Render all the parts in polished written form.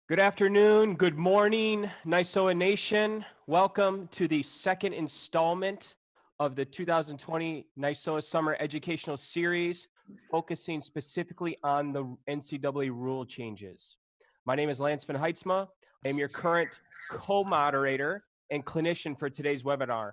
Good afternoon, good morning, NYSOA Nation. Welcome to the second installment of the 2020 NYSOA Summer Educational Series, focusing specifically on the NCAA rule changes. My name is Lance Van Heidsma. I am your current co-moderator and clinician for today's webinar.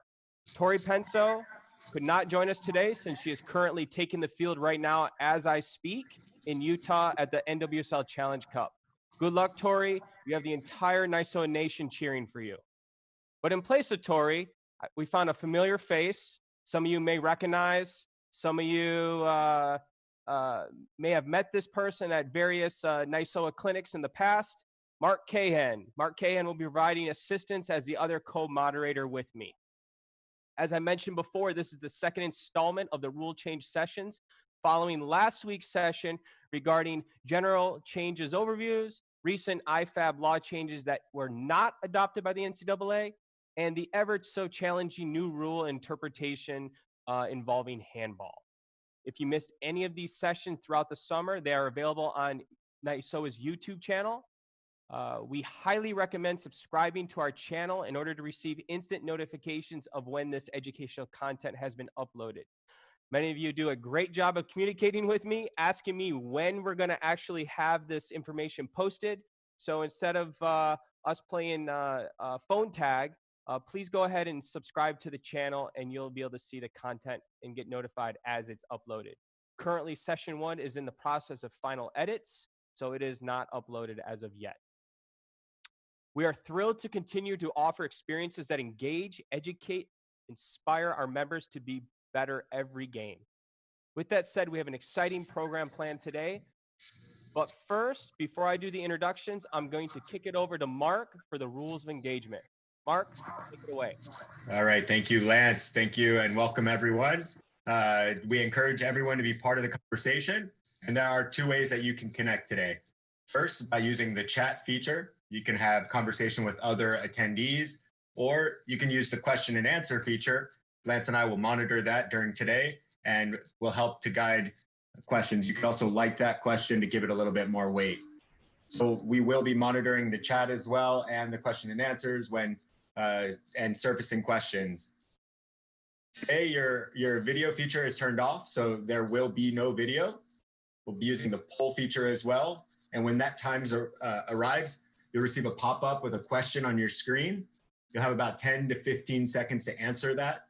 Tori Penso could not join us today since she is currently taking the field right now as I speak in Utah at the NWSL Challenge Cup. Good luck, Tori. You have the entire NYSOA Nation cheering for you. But in place of Tori, we found a familiar face. Some of you may recognize. Some of you may have met this person at various NYSOA clinics in the past. Mark Cahan. Mark Cahan will be providing assistance as the other co-moderator with me. As I mentioned before, this is the second installment of the rule change sessions, following last week's session regarding general changes overviews, recent IFAB law changes that were not adopted by the NCAA, and the ever so challenging new rule interpretation involving handball. If you missed any of these sessions throughout the summer, they are available on NYSOA's YouTube channel. We highly recommend subscribing to our channel in order to receive instant notifications of when this educational content has been uploaded. Many of you do a great job of communicating with me, asking me when we're going to actually have this information posted. So instead of us playing phone tag, please go ahead and subscribe to the channel and you'll be able to see the content and get notified as it's uploaded. Currently, session 1 is in the process of final edits, so it is not uploaded as of yet. We are thrilled to continue to offer experiences that engage, educate, inspire our members to be better every game. With that said, we have an exciting program planned today. But first, before I do the introductions, I'm going to kick it over to Mark for the rules of engagement. Mark, take it away. All right. Thank you, Lance. Thank you and welcome, everyone. We encourage everyone to be part of the conversation. And there are 2 ways that you can connect today. First, by using the chat feature, you can have conversation with other attendees, or you can use the question and answer feature. Lance and I will monitor that during today and will help to guide questions. You can also like that question to give it a little bit more weight. So we will be monitoring the chat as well and the question and answers when and surfacing questions. Today, your video feature is turned off, so there will be no video. We'll be using the poll feature as well. And when that time arrives, you'll receive a pop-up with a question on your screen. You'll have about 10 to 15 seconds to answer that.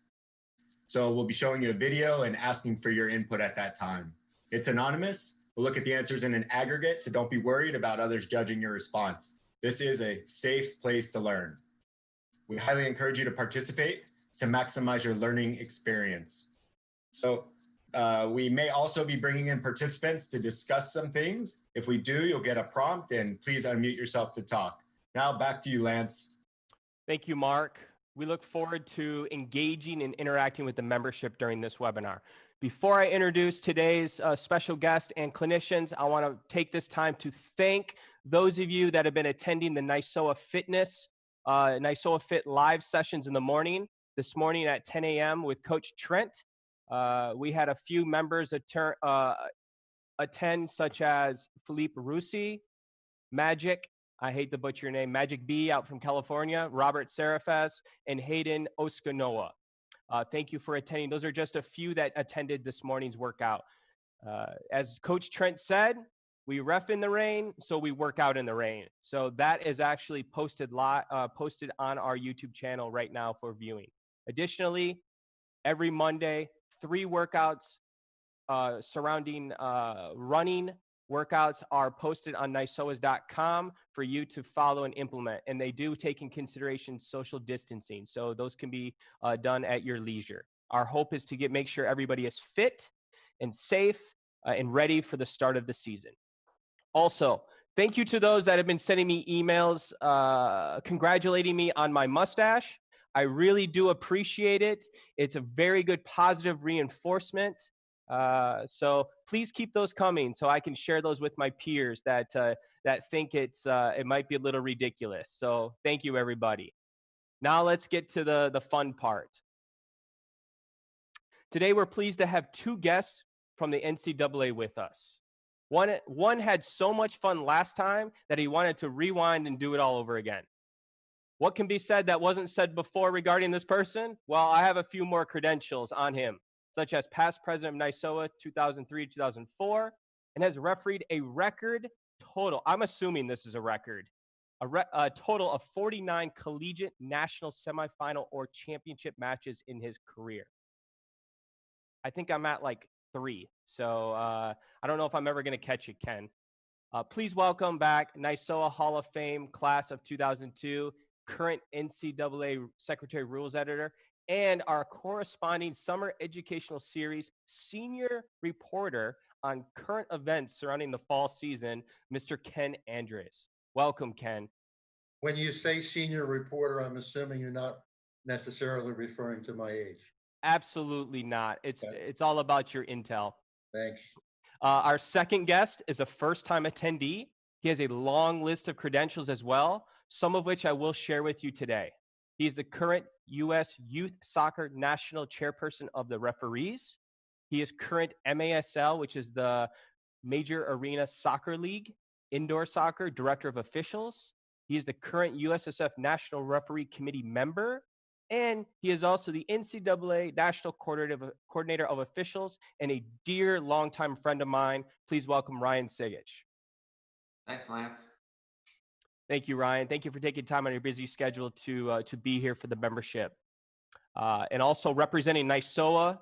So we'll be showing you a video and asking for your input at that time. It's anonymous. We'll look at the answers in an aggregate, so don't be worried about others judging your response. This is a safe place to learn. We highly encourage you to participate to maximize your learning experience. So we may also be bringing in participants to discuss some things. If we do, you'll get a prompt, and please unmute yourself to talk. Now back to you, Lance. Thank you, Mark. We look forward to engaging and interacting with the membership during this webinar. Before I introduce today's special guest and clinicians, I want to take this time to thank those of you that have been attending the NYSOA Fitness, NYSOA Fit live sessions in the morning. This morning at 10 a.m. with Coach Trent. We had a few members attend, such as Philippe Russi, Magic, I hate to butcher your name, Magic B out from California, Robert Serafes, and Hayden Oskanoa. Thank you for attending. Those are just a few that attended this morning's workout. As Coach Trent said, we ref in the rain, so we work out in the rain. So that is actually posted on our YouTube channel right now for viewing. Additionally, every Monday, 3 workouts surrounding running workouts are posted on nysoas.com for you to follow and implement. And they do take in consideration social distancing. So those can be done at your leisure. Our hope is to make sure everybody is fit and safe and ready for the start of the season. Also, thank you to those that have been sending me emails congratulating me on my mustache. I really do appreciate it. It's a very good positive reinforcement. So please keep those coming so I can share those with my peers that think it might be a little ridiculous. So thank you, everybody. Now let's get to the fun part. Today, we're pleased to have 2 guests from the NCAA with us. One had so much fun last time that he wanted to rewind and do it all over again. What can be said that wasn't said before regarding this person? Well, I have a few more credentials on him, such as past president of NYSOA 2003-2004, and has refereed a record total, I'm assuming this is a record, a total of 49 collegiate national semifinal or championship matches in his career. I think I'm at like 3. So I don't know if I'm ever going to catch it, Ken. Please welcome back NYSOA Hall of Fame class of 2002, current NCAA Secretary Rules Editor, and our corresponding summer educational series senior reporter on current events surrounding the fall season, Mr. Ken Andres. Welcome, Ken. When you say senior reporter, I'm assuming you're not necessarily referring to my age. Absolutely not. It's all about your intel. Thanks. Our second guest is a first-time attendee. He has a long list of credentials as well, some of which I will share with you today. He is the current U.S. Youth Soccer National Chairperson of the Referees. He is current MASL, which is the Major Arena Soccer League, Indoor Soccer Director of Officials. He is the current USSF National Referee Committee member. And he is also the NCAA National Coordinator of Officials and a dear longtime friend of mine. Please welcome Ryan Sigich. Thanks, Lance. Thank you, Ryan. Thank you for taking time on your busy schedule to be here for the membership. And also representing NYSOA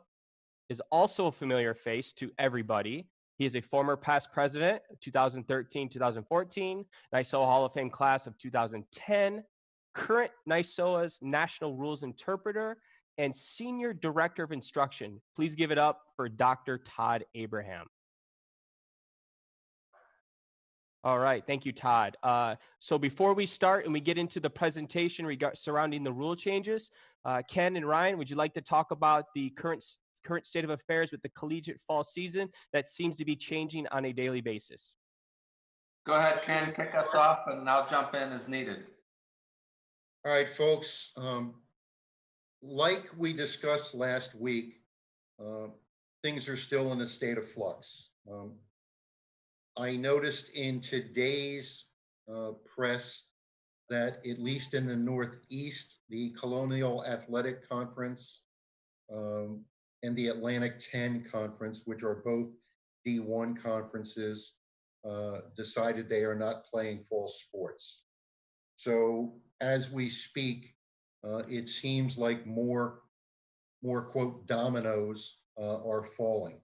is also a familiar face to everybody. He is a former past president, 2013-2014, NYSOA Hall of Fame class of 2010, current NYSOA's National Rules Interpreter, and Senior Director of Instruction. Please give it up for Dr. Todd Abraham. All right, thank you, Todd. So before we start and we get into the presentation surrounding the rule changes, Ken and Ryan, would you like to talk about the current state of affairs with the collegiate fall season that seems to be changing on a daily basis? Go ahead, Ken, kick us off, and I'll jump in as needed. All right, folks. Like we discussed last week, things are still in a state of flux. I noticed in today's press that at least in the Northeast, the Colonial Athletic Conference and the Atlantic 10 Conference, which are both D1 conferences, decided they are not playing fall sports. So as we speak, it seems like more quote dominoes are falling.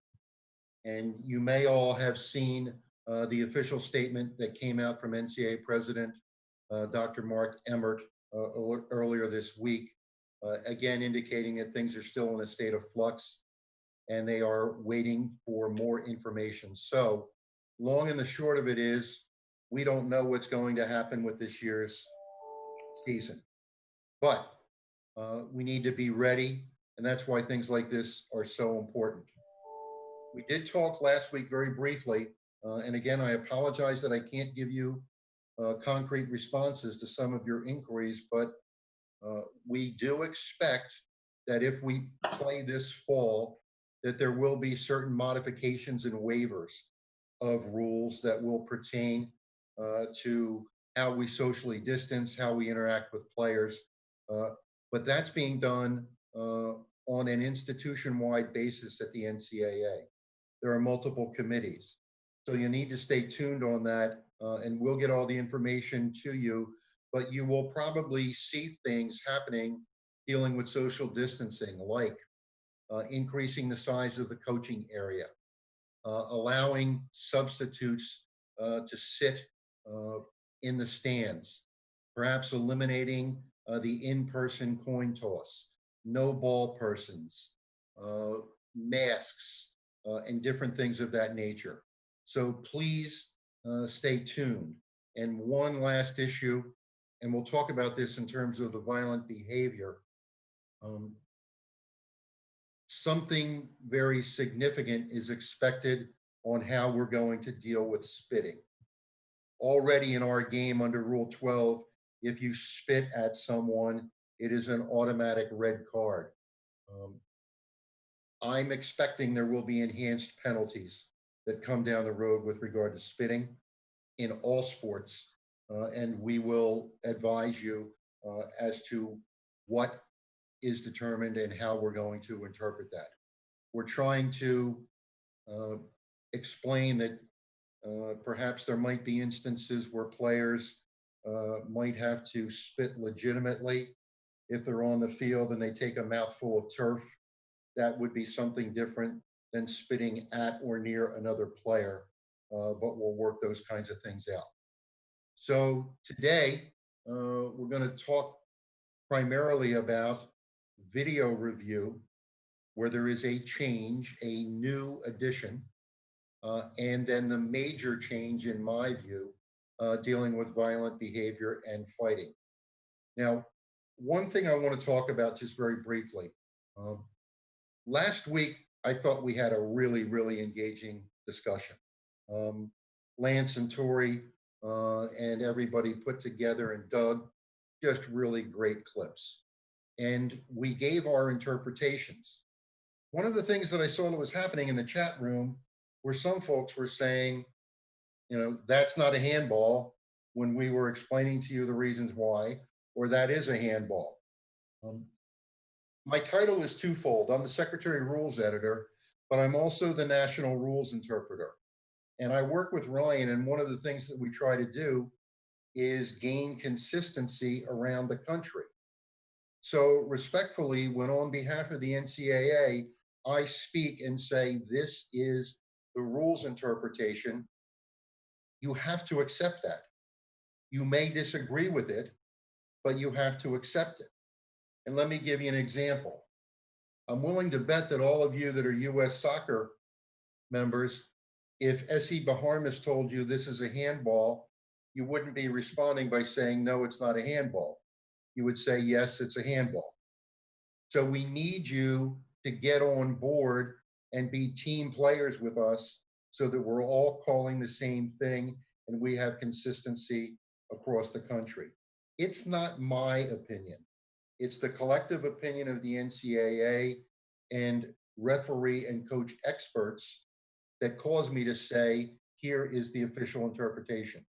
And you may all have seen the official statement that came out from NCAA President Dr. Mark Emmert earlier this week, again indicating that things are still in a state of flux and they are waiting for more information. So long and the short of it is, we don't know what's going to happen with this year's season, but we need to be ready, and that's why things like this are so important. We did talk last week very briefly, and again, I apologize that I can't give you concrete responses to some of your inquiries, but we do expect that if we play this fall, that there will be certain modifications and waivers of rules that will pertain to how we socially distance, how we interact with players. But that's being done on an institution-wide basis at the NCAA. There are multiple committees. So you need to stay tuned on that, and we'll get all the information to you, but you will probably see things happening dealing with social distancing, like increasing the size of the coaching area, allowing substitutes to sit in the stands, perhaps eliminating the in-person coin toss, no ball persons, masks, and different things of that nature. So please stay tuned. And one last issue, and we'll talk about this in terms of the violent behavior. Something very significant is expected on how we're going to deal with spitting. Already in our game under Rule 12, if you spit at someone, it is an automatic red card. I'm expecting there will be enhanced penalties that come down the road with regard to spitting in all sports. And we will advise you as to what is determined and how we're going to interpret that. We're trying to explain that perhaps there might be instances where players might have to spit legitimately if they're on the field and they take a mouthful of turf. That would be something different than spitting at or near another player, but we'll work those kinds of things out. So today, we're going to talk primarily about video review, where there is a change, a new addition, and then the major change, in my view, dealing with violent behavior and fighting. Now, one thing I want to talk about just very briefly. Last week, I thought we had a really, really engaging discussion. Lance and Tori and everybody put together and Doug just really great clips. And we gave our interpretations. One of the things that I saw that was happening in the chat room where some folks were saying, you know, that's not a handball when we were explaining to you the reasons why, or that is a handball. My title is twofold. I'm the Secretary Rules Editor, but I'm also the National Rules Interpreter. And I work with Ryan, and one of the things that we try to do is gain consistency around the country. So respectfully, when on behalf of the NCAA, I speak and say, this is the rules interpretation, you have to accept that. You may disagree with it, but you have to accept it. And let me give you an example. I'm willing to bet that all of you that are US soccer members, if S.E. Baharmas told you this is a handball, you wouldn't be responding by saying, no, it's not a handball. You would say, yes, it's a handball. So we need you to get on board and be team players with us so that we're all calling the same thing and we have consistency across the country. It's not my opinion. It's the collective opinion of the NCAA and referee and coach experts that caused me to say, here is the official interpretation.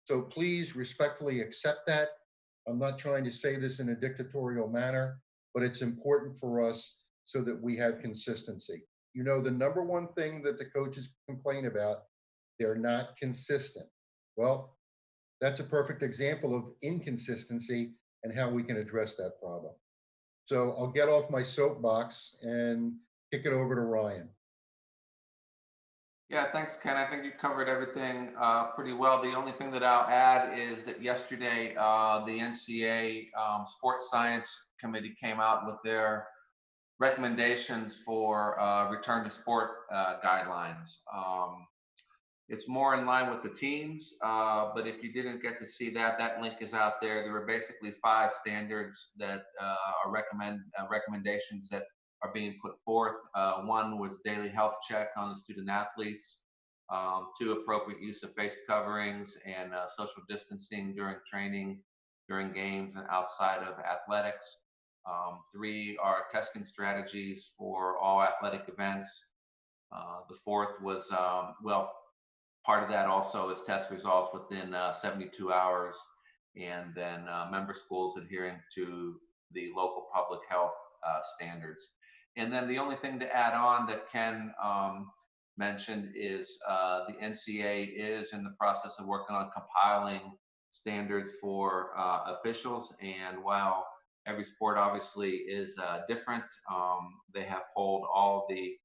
So please respectfully accept that. I'm not trying to say this in a dictatorial manner, but it's important for us so that we have consistency. You know, the number one thing that the coaches complain about, they're not consistent. Well, that's a perfect example of inconsistency and how we can address that problem. So I'll get off my soapbox and kick it over to Ryan. Yeah, thanks, Ken. I think you covered everything pretty well. The only thing that I'll add is that yesterday, the NCAA Sports Science Committee came out with their recommendations for return to sport guidelines. It's more in line with the teams, but if you didn't get to see that, that link is out there. There were basically 5 standards that are recommendations that are being put forth. One was daily health check on the student athletes. 2, appropriate use of face coverings and social distancing during training, during games, and outside of athletics. 3 are testing strategies for all athletic events. The 4th was, well, part of that also is test results within 72 hours, and then member schools adhering to the local public health standards. And then the only thing to add on that Ken mentioned is the NCAA is in the process of working on compiling standards for officials. And while every sport obviously is different, they have polled all the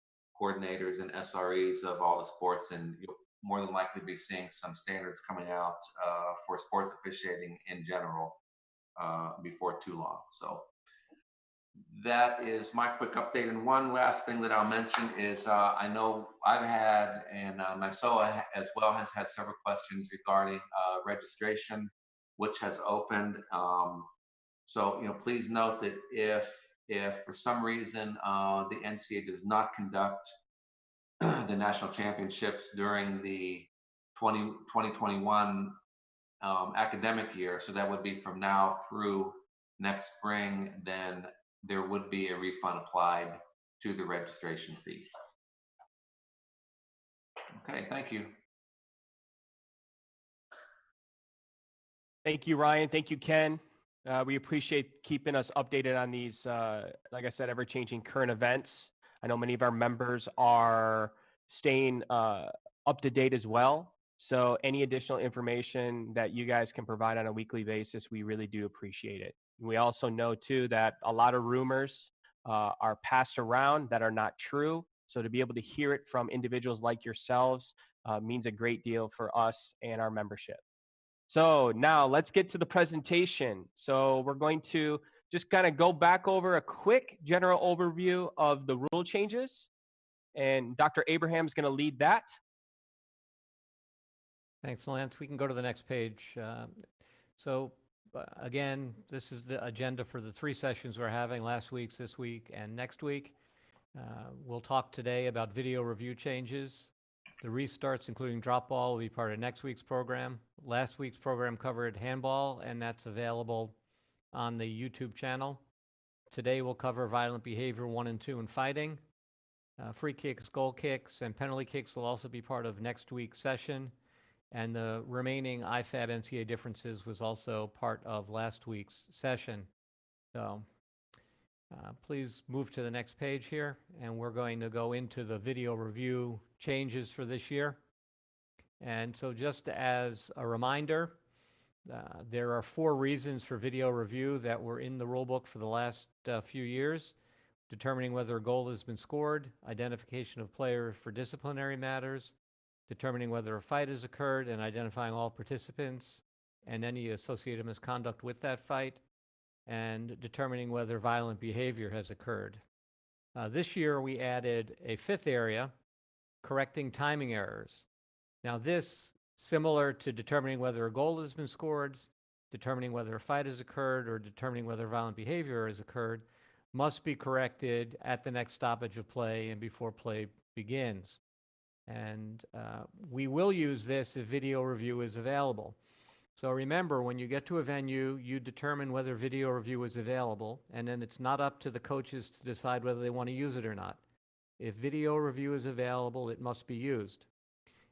coordinators and SREs of all the sports, and you'll more than likely be seeing some standards coming out for sports officiating in general before too long. So that is my quick update. And one last thing that I'll mention is I know I've had, and NYSOA as well has had several questions regarding registration, which has opened. So, you know, please note that if for some reason the NCAA does not conduct the national championships during the 2021 academic year, so that would be from now through next spring, then there would be a refund applied to the registration fee. Okay, thank you. Thank you, Ryan. Thank you, Ken. We appreciate keeping us updated on these, like I said, ever-changing current events. I know many of our members are staying up to date as well. So any additional information that you guys can provide on a weekly basis, we really do appreciate it. We also know, too, that a lot of rumors are passed around that are not true. So to be able to hear it from individuals like yourselves means a great deal for us and our membership. So now let's get to the presentation. So we're going to just kind of go back over a quick general overview of the rule changes. And Dr. Abraham is going to lead that. Thanks, Lance. We can go to the next page. Again, this is the agenda for the 3 sessions we're having: last week's, this week, and next week. We'll talk today about video review changes. The restarts, including drop ball, will be part of next week's program. Last week's program covered handball, and that's available on the YouTube channel. Today we'll cover violent behavior 1 and 2 and fighting. Free kicks, goal kicks, and penalty kicks will also be part of next week's session. And the remaining IFAB NCAA differences was also part of last week's session. So please move to the next page here, and we're going to go into the video review changes for this year. And so just as a reminder, there are 4 reasons for video review that were in the rulebook for the last few years: determining whether a goal has been scored, identification of players for disciplinary matters, determining whether a fight has occurred and identifying all participants and any associated misconduct with that fight, and determining whether violent behavior has occurred. This year, we added a 5th area, correcting timing errors. Now this, similar to determining whether a goal has been scored, determining whether a fight has occurred, or determining whether violent behavior has occurred, must be corrected at the next stoppage of play and before play begins. And we will use this if video review is available. So remember, when you get to a venue, you determine whether video review is available, and then it's not up to the coaches to decide whether they want to use it or not. If video review is available, it must be used.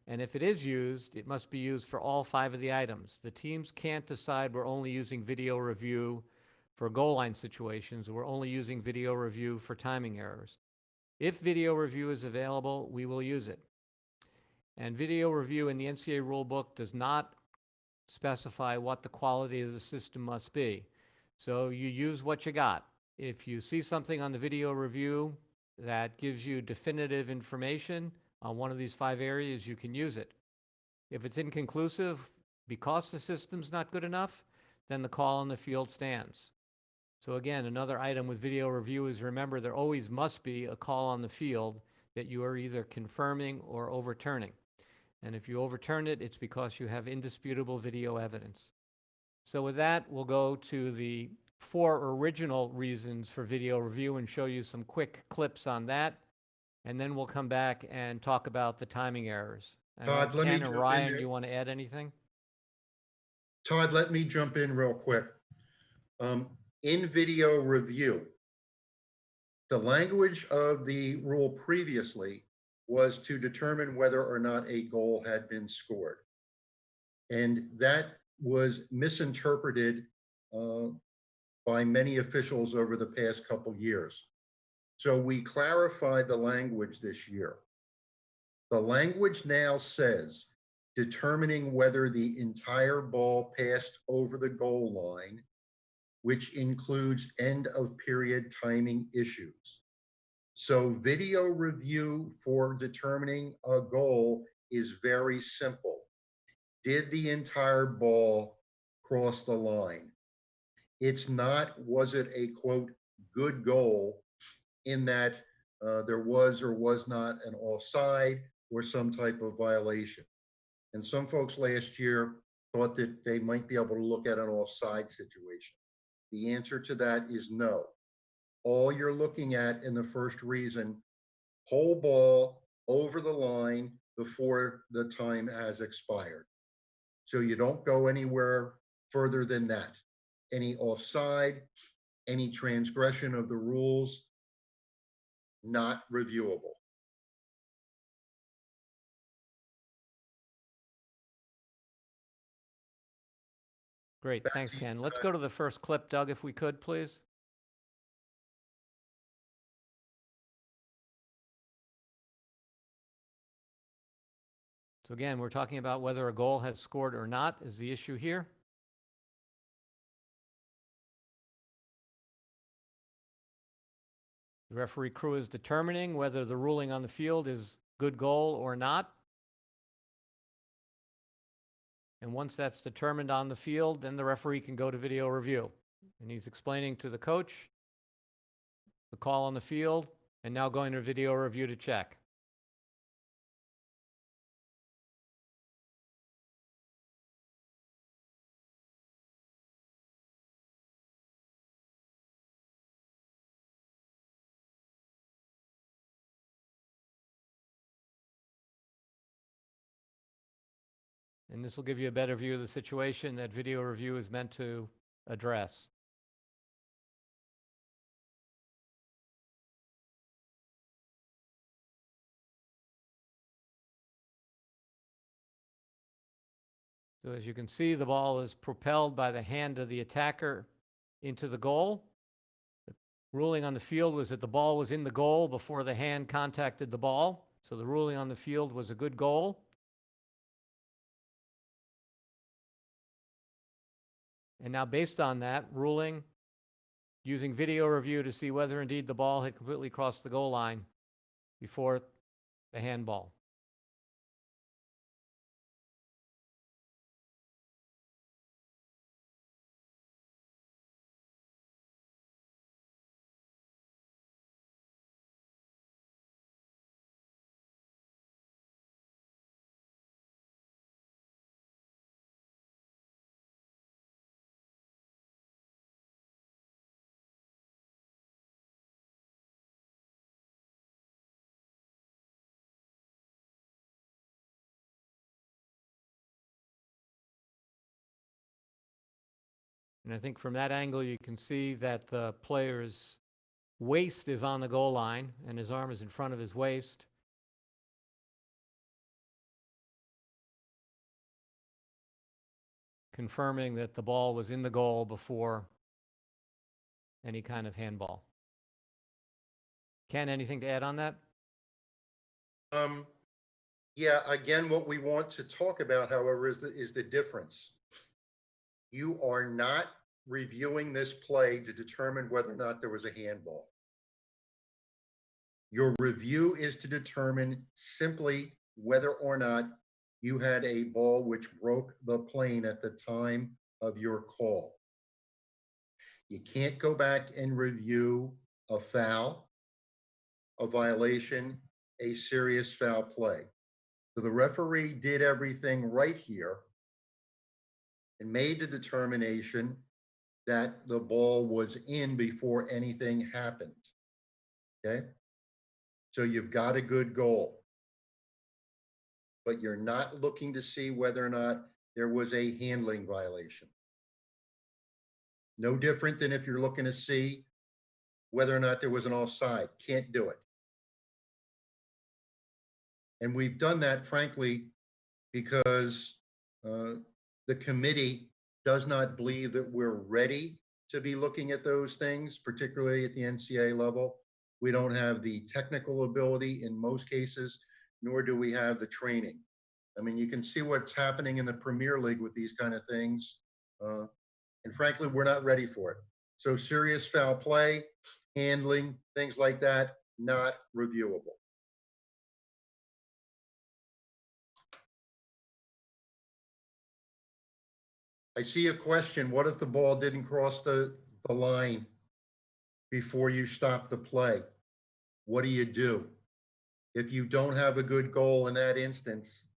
And if it is used, it must be used for all 5 of the items. The teams can't decide we're only using video review for goal line situations, we're only using video review for timing errors. If video review is available, we will use it. And video review in the NCAA rulebook does not specify what the quality of the system must be. So you use what you got. If you see something on the video review that gives you definitive information on one of these 5 areas, you can use it. If it's inconclusive because the system's not good enough, then the call on the field stands. So again, another item with video review is, remember, there always must be a call on the field that you are either confirming or overturning. And if you overturn it, it's because you have indisputable video evidence. So with that, we'll go to the 4 original reasons for video review and show you some quick clips on that. And then we'll come back and talk about the timing errors. And Todd, let me Ken jump and in Ryan, there. you want to add anything? Todd, let me jump in real quick. In video review, the language of the rule previously was to determine whether or not a goal had been scored. And that was misinterpreted by many officials over the past couple years. So we clarified the language this year. The language now says determining whether the entire ball passed over the goal line, which includes end of period timing issues. So video review for determining a goal is very simple. Did the entire ball cross the line? It's not, was it a quote, good goal, in that there was or was not an offside or some type of violation. And some folks last year thought that they might be able to look at an offside situation. The answer to that is no. All you're looking at in the first reason, whole ball over the line before the time has expired. So you don't go anywhere further than that. Any offside, any transgression of the rules, not reviewable. Great. Back Thanks, to you, Ken. Let's go to the first clip, Doug, if we could, please. So again, we're talking about whether a goal has scored or not is the issue here. The referee crew is determining whether the ruling on the field is good goal or not. And once that's determined on the field, then the referee can go to video review. And he's explaining to the coach the call on the field and now going to video review to check. And this will give you a better view of the situation that video review is meant to address. So as you can see, the ball is propelled by the hand of the attacker into the goal. The ruling on the field was that the ball was in the goal before the hand contacted the ball. So the ruling on the field was a good goal. And now based on that ruling, using video review to see whether indeed the ball had completely crossed the goal line before the handball. And I think from that angle, you can see that the player's waist is on the goal line and his arm is in front of his waist. Confirming that the ball was in the goal before any kind of handball. Ken, anything to add on that? Yeah, again, what we want to talk about, however, is the difference. You are not reviewing this play to determine whether or not there was a handball. Your review is to determine simply whether or not you had a ball which broke the plane at the time of your call. You can't go back and review a foul, a violation, a serious foul play. So the referee did everything right here and made the determination that the ball was in before anything happened. Okay? So you've got a good goal. But you're not looking to see whether or not there was a handling violation. No different than if you're looking to see whether or not there was an offside. Can't do it. And we've done that, frankly, because the committee does not believe that we're ready to be looking at those things, particularly at the NCAA level. We don't have the technical ability in most cases, nor do we have the training. I mean, you can see what's happening in the Premier League with these kind of things. And frankly, we're not ready for it. So serious foul play, handling, things like that, not reviewable. I see a question. What if the ball didn't cross the line before you stop the play? What do you do? If you don't have a good goal in that instance,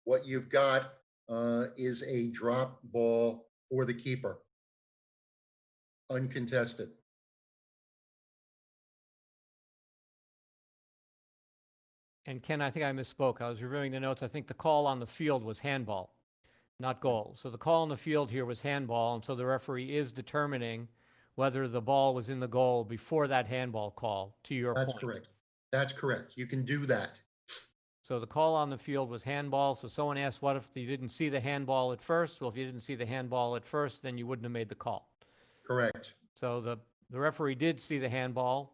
what you've got is a drop ball for the keeper, uncontested. And Ken, I think I misspoke. I was reviewing the notes. I think the call on the field was handball, not goal. So the call on the field here was handball, and so the referee is determining whether the ball was in the goal before that handball call, to your point. That's correct. That's correct. You can do that. So the call on the field was handball. So someone asked, what if you didn't see the handball at first? Well, if you didn't see the handball at first, then you wouldn't have made the call. Correct. So the referee did see the handball,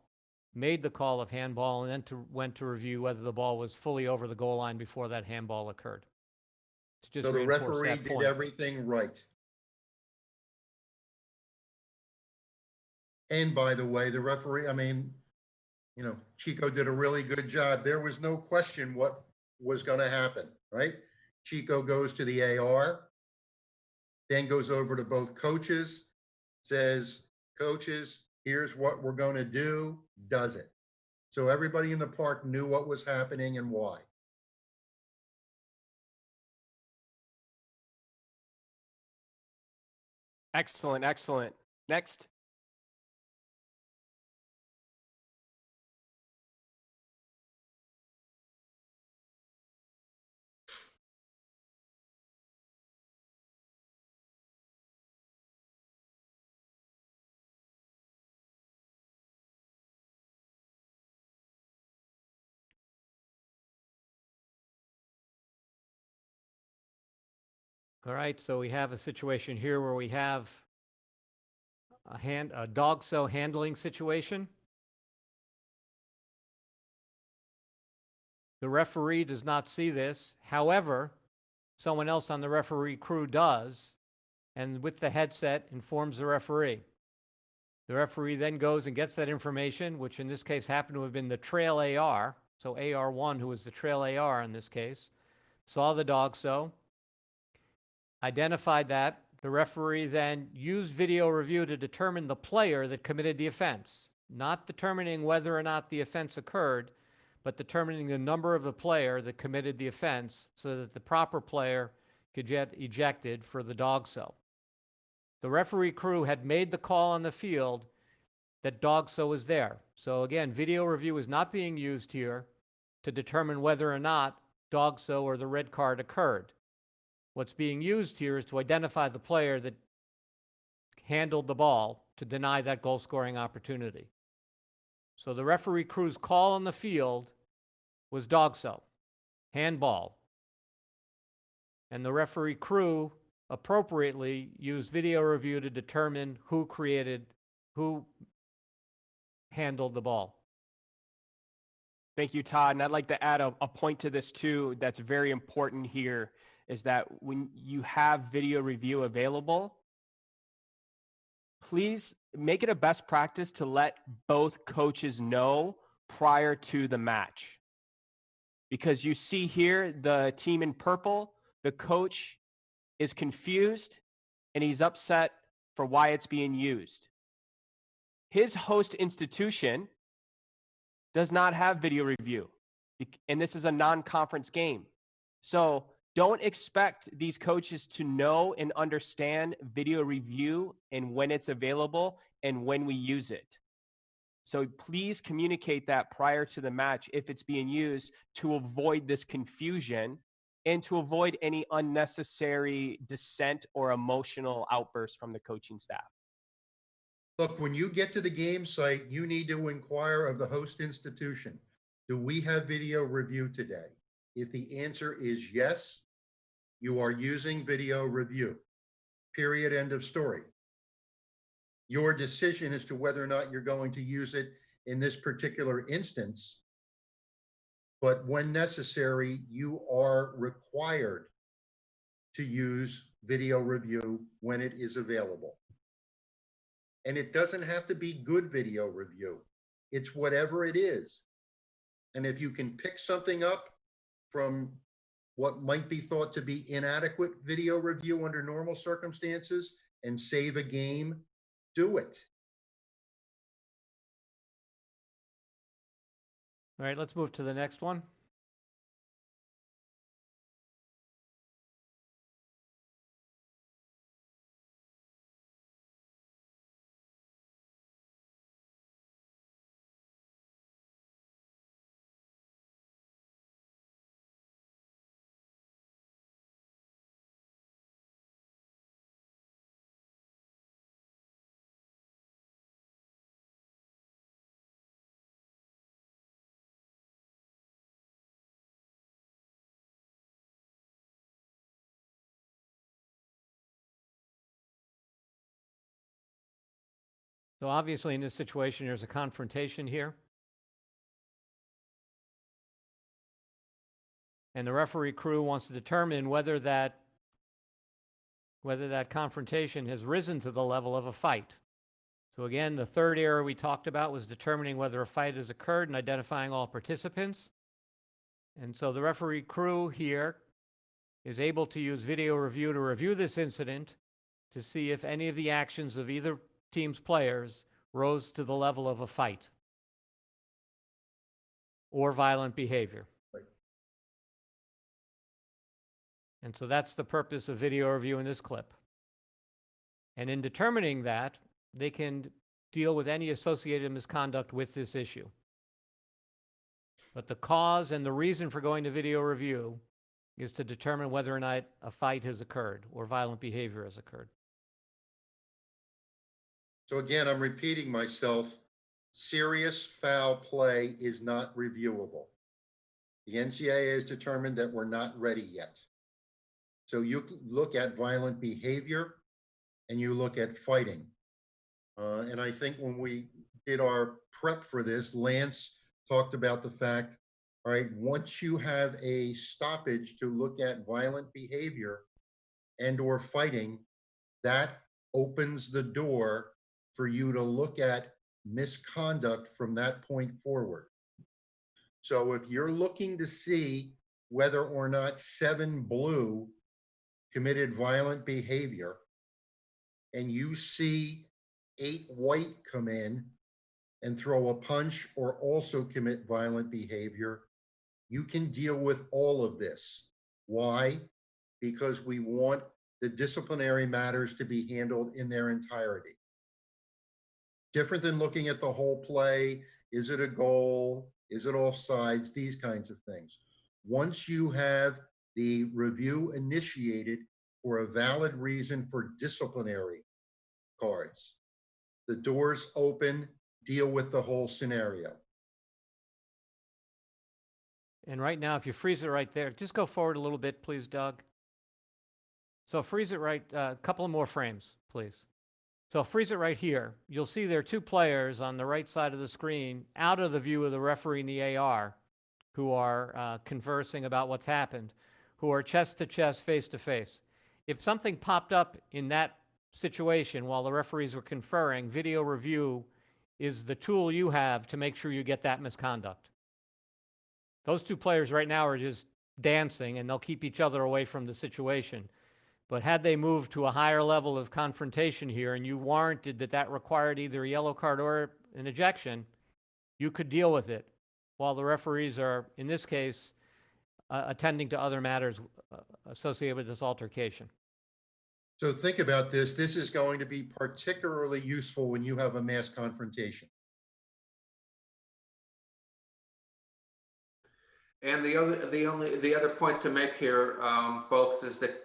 made the call of handball, and then went to review whether the ball was fully over the goal line before that handball occurred. To just So the reinforce referee that did point. everything right. And by the way, the referee, I mean, you know, Chico did a really good job. There was no question what was going to happen, right? Chico goes to the AR, then goes over to both coaches, says, coaches, here's what we're going to do, does it. So everybody in the park knew what was happening and why. Excellent, excellent. Next. All right, so we have a situation here where we have a dog so handling situation. The referee does not see this. However, someone else on the referee crew does, and with the headset informs the referee. The referee then goes and gets that information, which in this case happened to have been the trail AR. So AR1, who was the trail AR in this case, saw the dog so, identified that. The referee then used video review to determine the player that committed the offense, not determining whether or not the offense occurred, but determining the number of the player that committed the offense so that the proper player could get ejected for the dog so. The referee crew had made the call on the field that dog so was there. So again, video review is not being used here to determine whether or not dog so or the red card occurred. What's being used here is to identify the player that handled the ball to deny that goal scoring opportunity. So the referee crew's call on the field was dog so, handball. And the referee crew appropriately used video review to determine who handled the ball. Thank you, Todd. And I'd like to add a point to this too that's very important here is that when you have video review available, please make it a best practice to let both coaches know prior to the match. Because you see here, the team in purple, the coach is confused and he's upset for why it's being used. His host institution does not have video review, and this is a non-conference game. So don't expect these coaches to know and understand video review and when it's available and when we use it. So please communicate that prior to the match if it's being used to avoid this confusion and to avoid any unnecessary dissent or emotional outbursts from the coaching staff. Look, when you get to the game site, you need to inquire of the host institution. Do we have video review today? If the answer is yes, you are using video review. Period. End of story. Your decision as to whether or not you're going to use it in this particular instance, but when necessary, you are required to use video review when it is available. And it doesn't have to be good video review. It's whatever it is. And if you can pick something up from what might be thought to be inadequate video review under normal circumstances and save a game, do it. All right, let's move to the next one. So obviously in this situation, there's a confrontation here. And the referee crew wants to determine whether that confrontation has risen to the level of a fight. So again, the third area we talked about was determining whether a fight has occurred and identifying all participants. And so the referee crew here is able to use video review to review this incident to see if any of the actions of either team's players rose to the level of a fight or violent behavior. Right. And so that's the purpose of video review in this clip. And in determining that, they can deal with any associated misconduct with this issue. But the cause and the reason for going to video review is to determine whether or not a fight has occurred or violent behavior has occurred. So again, I'm repeating myself. Serious foul play is not reviewable. The NCAA has determined that we're not ready yet. So you look at violent behavior and you look at fighting. And I think when we did our prep for this, Lance talked about the fact, all right, once you have a stoppage to look at violent behavior and or fighting, that opens the door for you to look at misconduct from that point forward. So if you're looking to see whether or not 7 Blue committed violent behavior and you see 8 White come in and throw a punch or also commit violent behavior, you can deal with all of this. Why? Because we want the disciplinary matters to be handled in their entirety. Different than looking at the whole play. Is it a goal? Is it offsides? These kinds of things. Once you have the review initiated for a valid reason for disciplinary cards, the doors open, deal with the whole scenario. And right now, if you freeze it right there, just go forward a little bit, please, Doug. So freeze it right, a couple of more frames, please. So freeze it right here. You'll see there are 2 players on the right side of the screen out of the view of the referee and the AR who are conversing about what's happened, who are chest to chest, face to face. If something popped up in that situation while the referees were conferring, video review is the tool you have to make sure you get that misconduct. Those 2 players right now are just dancing and they'll keep each other away from the situation. But had they moved to a higher level of confrontation here and you warranted that that required either a yellow card or an ejection, you could deal with it while the referees are, in this case, attending to other matters associated with this altercation. So think about this. This is going to be particularly useful when you have a mass confrontation. And the other point to make here, folks, is that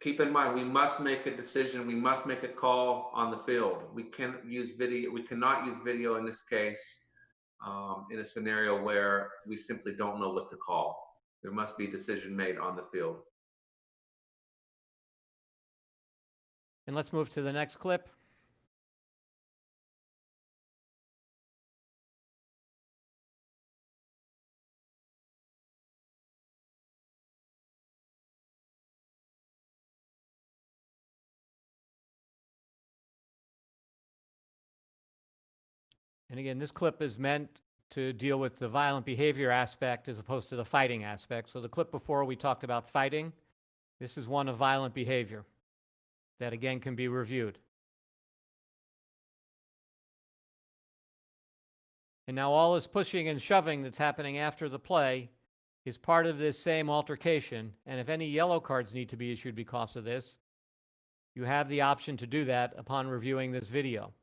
keep in mind, we must make a decision. We must make a call on the field. We can't use video. We cannot use video in this case in a scenario where we simply don't know what to call. There must be a decision made on the field. And let's move to the next clip. And again, this clip is meant to deal with the violent behavior aspect as opposed to the fighting aspect. So the clip before we talked about fighting. This is one of violent behavior that again can be reviewed. And now all this pushing and shoving that's happening after the play is part of this same altercation. And if any yellow cards need to be issued because of this, you have the option to do that upon reviewing this video.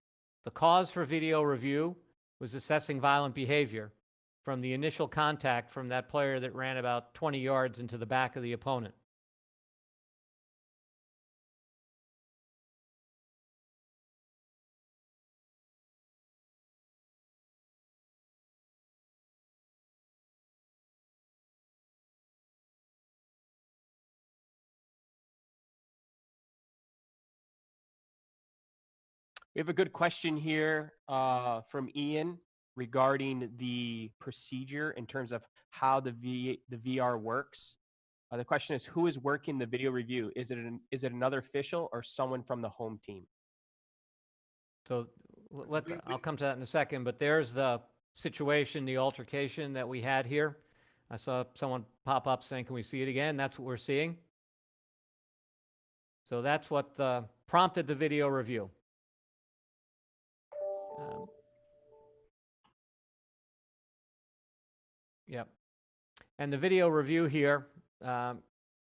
The cause for video review was assessing violent behavior from the initial contact from that player that ran about 20 yards into the back of the opponent. We have a good question here from Ian regarding the procedure in terms of how the VR works. The question is, who is working the video review? Is it another official or someone from the home team? So I'll come to that in a second, but there's the situation, the altercation that we had here. I saw someone pop up saying, can we see it again? That's what we're seeing. So that's what prompted the video review. Yep. And the video review here,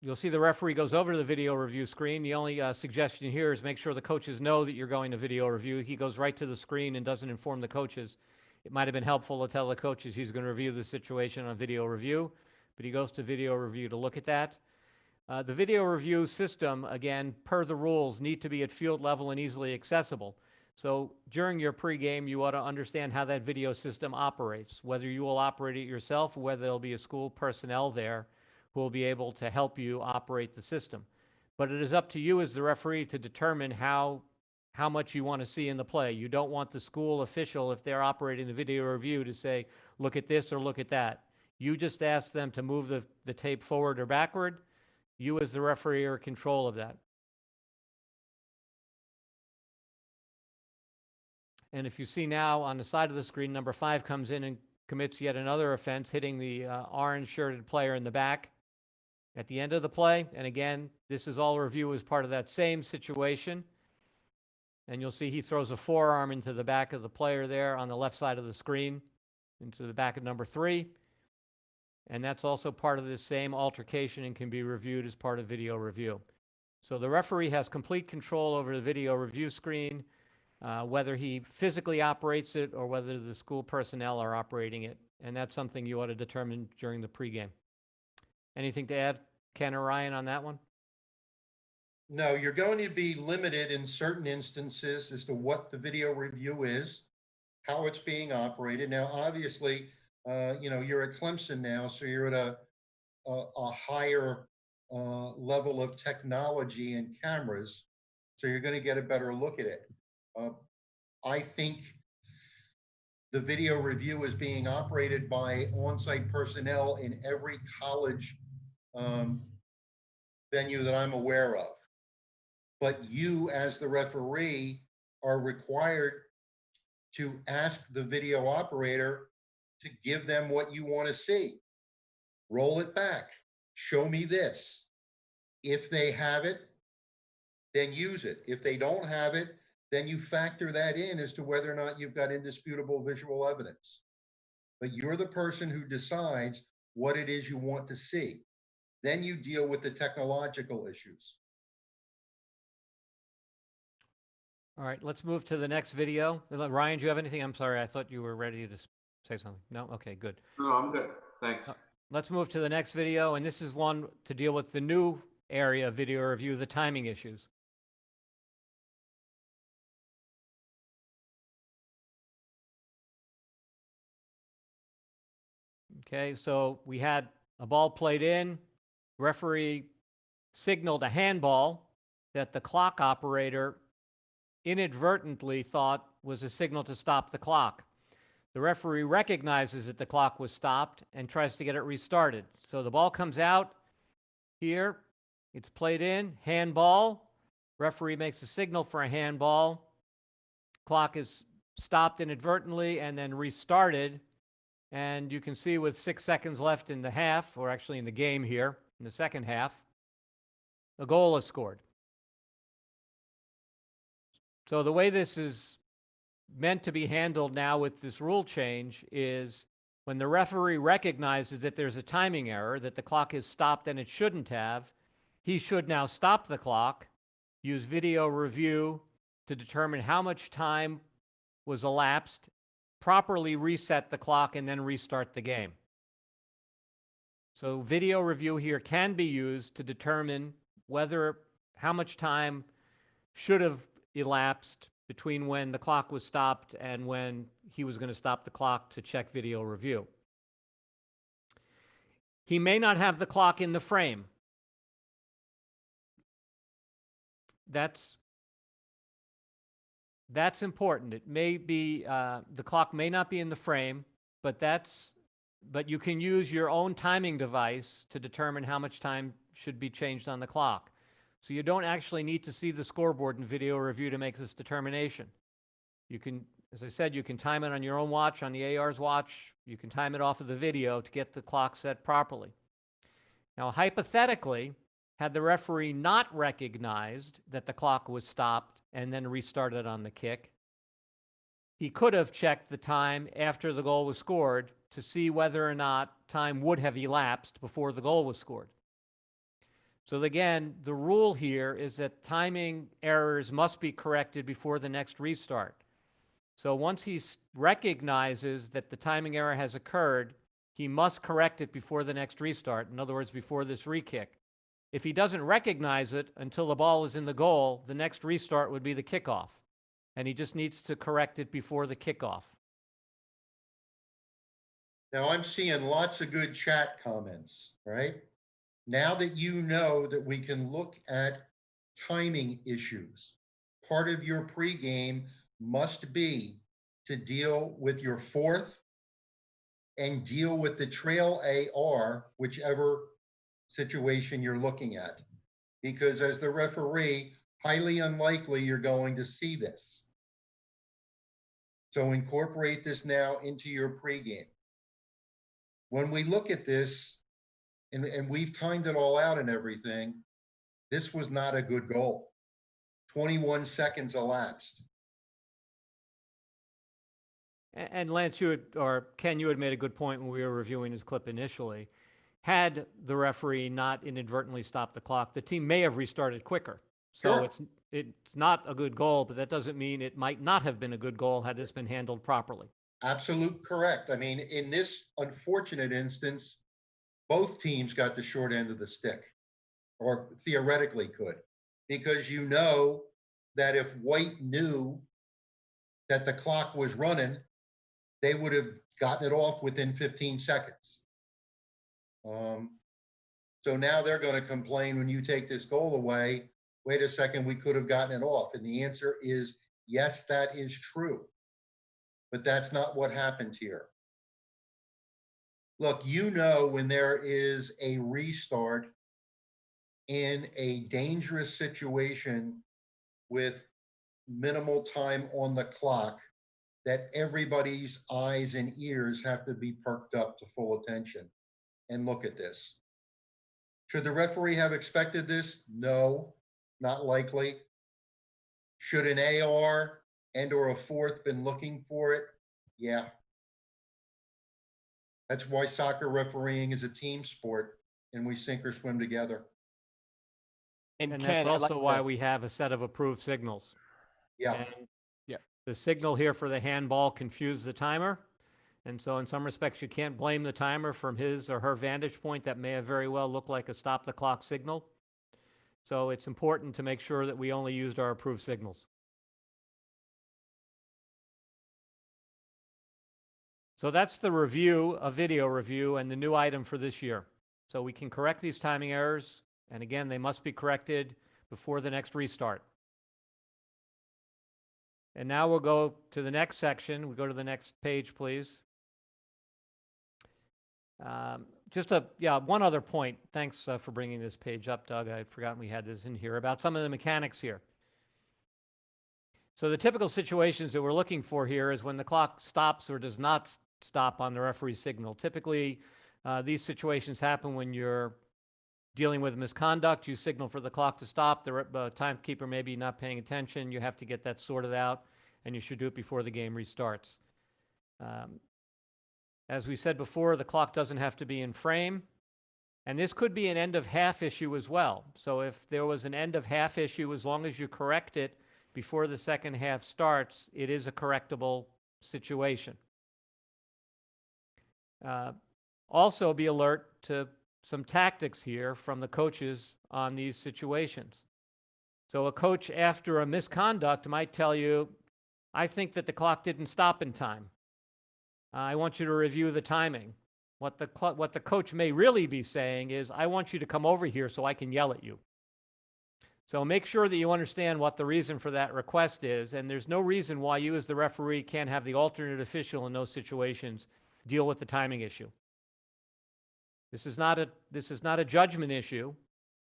you'll see the referee goes over to the video review screen. The only suggestion here is make sure the coaches know that you're going to video review. He goes right to the screen and doesn't inform the coaches. It might have been helpful to tell the coaches he's going to review the situation on video review, but he goes to video review to look at that. The video review system, again, per the rules, need to be at field level and easily accessible. So during your pregame, you ought to understand how that video system operates, whether you will operate it yourself or whether there'll be a school personnel there who will be able to help you operate the system. But it is up to you as the referee to determine how much you want to see in the play. You don't want the school official, if they're operating the video review, to say, look at this or look at that. You just ask them to move the tape forward or backward. You as the referee are in control of that. And if you see now on the side of the screen, number 5 comes in and commits yet another offense, hitting the orange shirted player in the back at the end of the play. And again, this is all review as part of that same situation. And you'll see he throws a forearm into the back of the player there on the left side of the screen, into the back of number 3. And that's also part of this same altercation and can be reviewed as part of video review. So the referee has complete control over the video review screen, whether he physically operates it or whether the school personnel are operating it. And that's something you ought to determine during the pregame. Anything to add, Ken or Ryan, on that one? No, you're going to be limited in certain instances as to what the video review is, how it's being operated. Now, obviously, you're at Clemson now, so you're at a higher level of technology and cameras, so you're going to get a better look at it. I think the video review is being operated by on-site personnel in every college venue that I'm aware of. But you, as the referee, are required to ask the video operator to give them what you want to see. Roll it back. Show me this. If they have it, then use it. If they don't have it, then you factor that in as to whether or not you've got indisputable visual evidence. But you're the person who decides what it is you want to see. Then you deal with the technological issues. All right, let's move to the next video. Ryan, do you have anything? I'm sorry, I thought you were ready to say something. No? Okay, good. No, I'm good. Thanks. Let's move to the next video, and this is one to deal with the new area of video review, the timing issues. Okay, so we had a ball played in. Referee signaled a handball that the clock operator inadvertently thought was a signal to stop the clock. The referee recognizes that the clock was stopped and tries to get it restarted. So the ball comes out here. It's played in, handball. Referee makes a signal for a handball. Clock is stopped inadvertently and then restarted. And you can see with 6 seconds left in the half, or actually in the game here, in the second half, a goal is scored. So the way this is meant to be handled now with this rule change is when the referee recognizes that there's a timing error, that the clock is stopped and it shouldn't have, he should now stop the clock, use video review to determine how much time was elapsed, properly reset the clock, and then restart the game. So video review here can be used to determine how much time should have elapsed between when the clock was stopped and when he was going to stop the clock to check video review. He may not have the clock in the frame. That's That's important. It may be, the clock may not be in the frame, but you can use your own timing device to determine how much time should be changed on the clock. So you don't actually need to see the scoreboard in video review to make this determination. You can, as I said, you can time it on your own watch, on the AR's watch. You can time it off of the video to get the clock set properly. Now, hypothetically, had the referee not recognized that the clock was stopped and then restarted on the kick, he could have checked the time after the goal was scored to see whether or not time would have elapsed before the goal was scored. So again, the rule here is that timing errors must be corrected before the next restart. So once he recognizes that the timing error has occurred, he must correct it before the next restart. In other words, before this re-kick. If he doesn't recognize it until the ball is in the goal, the next restart would be the kickoff. And he just needs to correct it before the kickoff. Now I'm seeing lots of good chat comments, right? Now that you know that we can look at timing issues, part of your pregame must be to deal with your fourth and deal with the trail AR, whichever situation you're looking at. Because as the referee, highly unlikely you're going to see this. So incorporate this now into your pregame. When we look at this, and we've timed it all out and everything, this was not a good goal. 21 seconds elapsed. And Lance, or Ken, you had made a good point when we were reviewing his clip initially. Had the referee not inadvertently stopped the clock, the team may have restarted quicker. So Sure. it's not a good goal, but that doesn't mean it might not have been a good goal had this been handled properly. Absolute correct. I mean, in this unfortunate instance, both teams got the short end of the stick, or theoretically could, because you know that if White knew that the clock was running, they would have gotten it off within 15 seconds. So now they're going to complain when you take this goal away. Wait a second, we could have gotten it off. And the answer is yes, that is true. But that's not what happened here. Look, you know, when there is a restart in a dangerous situation with minimal time on the clock, that everybody's eyes and ears have to be perked up to full attention and look at this. Should the referee have expected this? No, not likely. Should an AR and or a fourth been looking for it? Yeah. That's why soccer refereeing is a team sport and we sink or swim together. And Ken, that's I'd also like why to- we have a set of approved signals. Yeah. And Yeah. the signal here for the handball confused the timer. And so in some respects, you can't blame the timer from his or her vantage point. That may have very well looked like a stop the clock signal. So it's important to make sure that we only used our approved signals. So that's the review, a video review, and the new item for this year. So we can correct these timing errors. And again, they must be corrected before the next restart. And now we'll go to the next section. We go to the next page, please. One other point. Thanks for bringing this page up, Doug. I'd forgotten we had this in here about some of the mechanics here. So the typical situations that we're looking for here is when the clock stops or does not stop on the referee's signal. Typically, these situations happen when you're dealing with misconduct. You signal for the clock to stop. The timekeeper may be not paying attention. You have to get that sorted out, and you should do it before the game restarts. As we said before, the clock doesn't have to be in frame. And this could be an end of half issue as well. So if there was an end of half issue, as long as you correct it before the second half starts, it is a correctable situation. Also be alert to some tactics here from the coaches on these situations. So a coach after a misconduct might tell you, I think that the clock didn't stop in time. I want you to review the timing. What the coach may really be saying is, I want you to come over here so I can yell at you. So make sure that you understand what the reason for that request is, and there's no reason why you as the referee can't have the alternate official in those situations deal with the timing issue. This is not a judgment issue.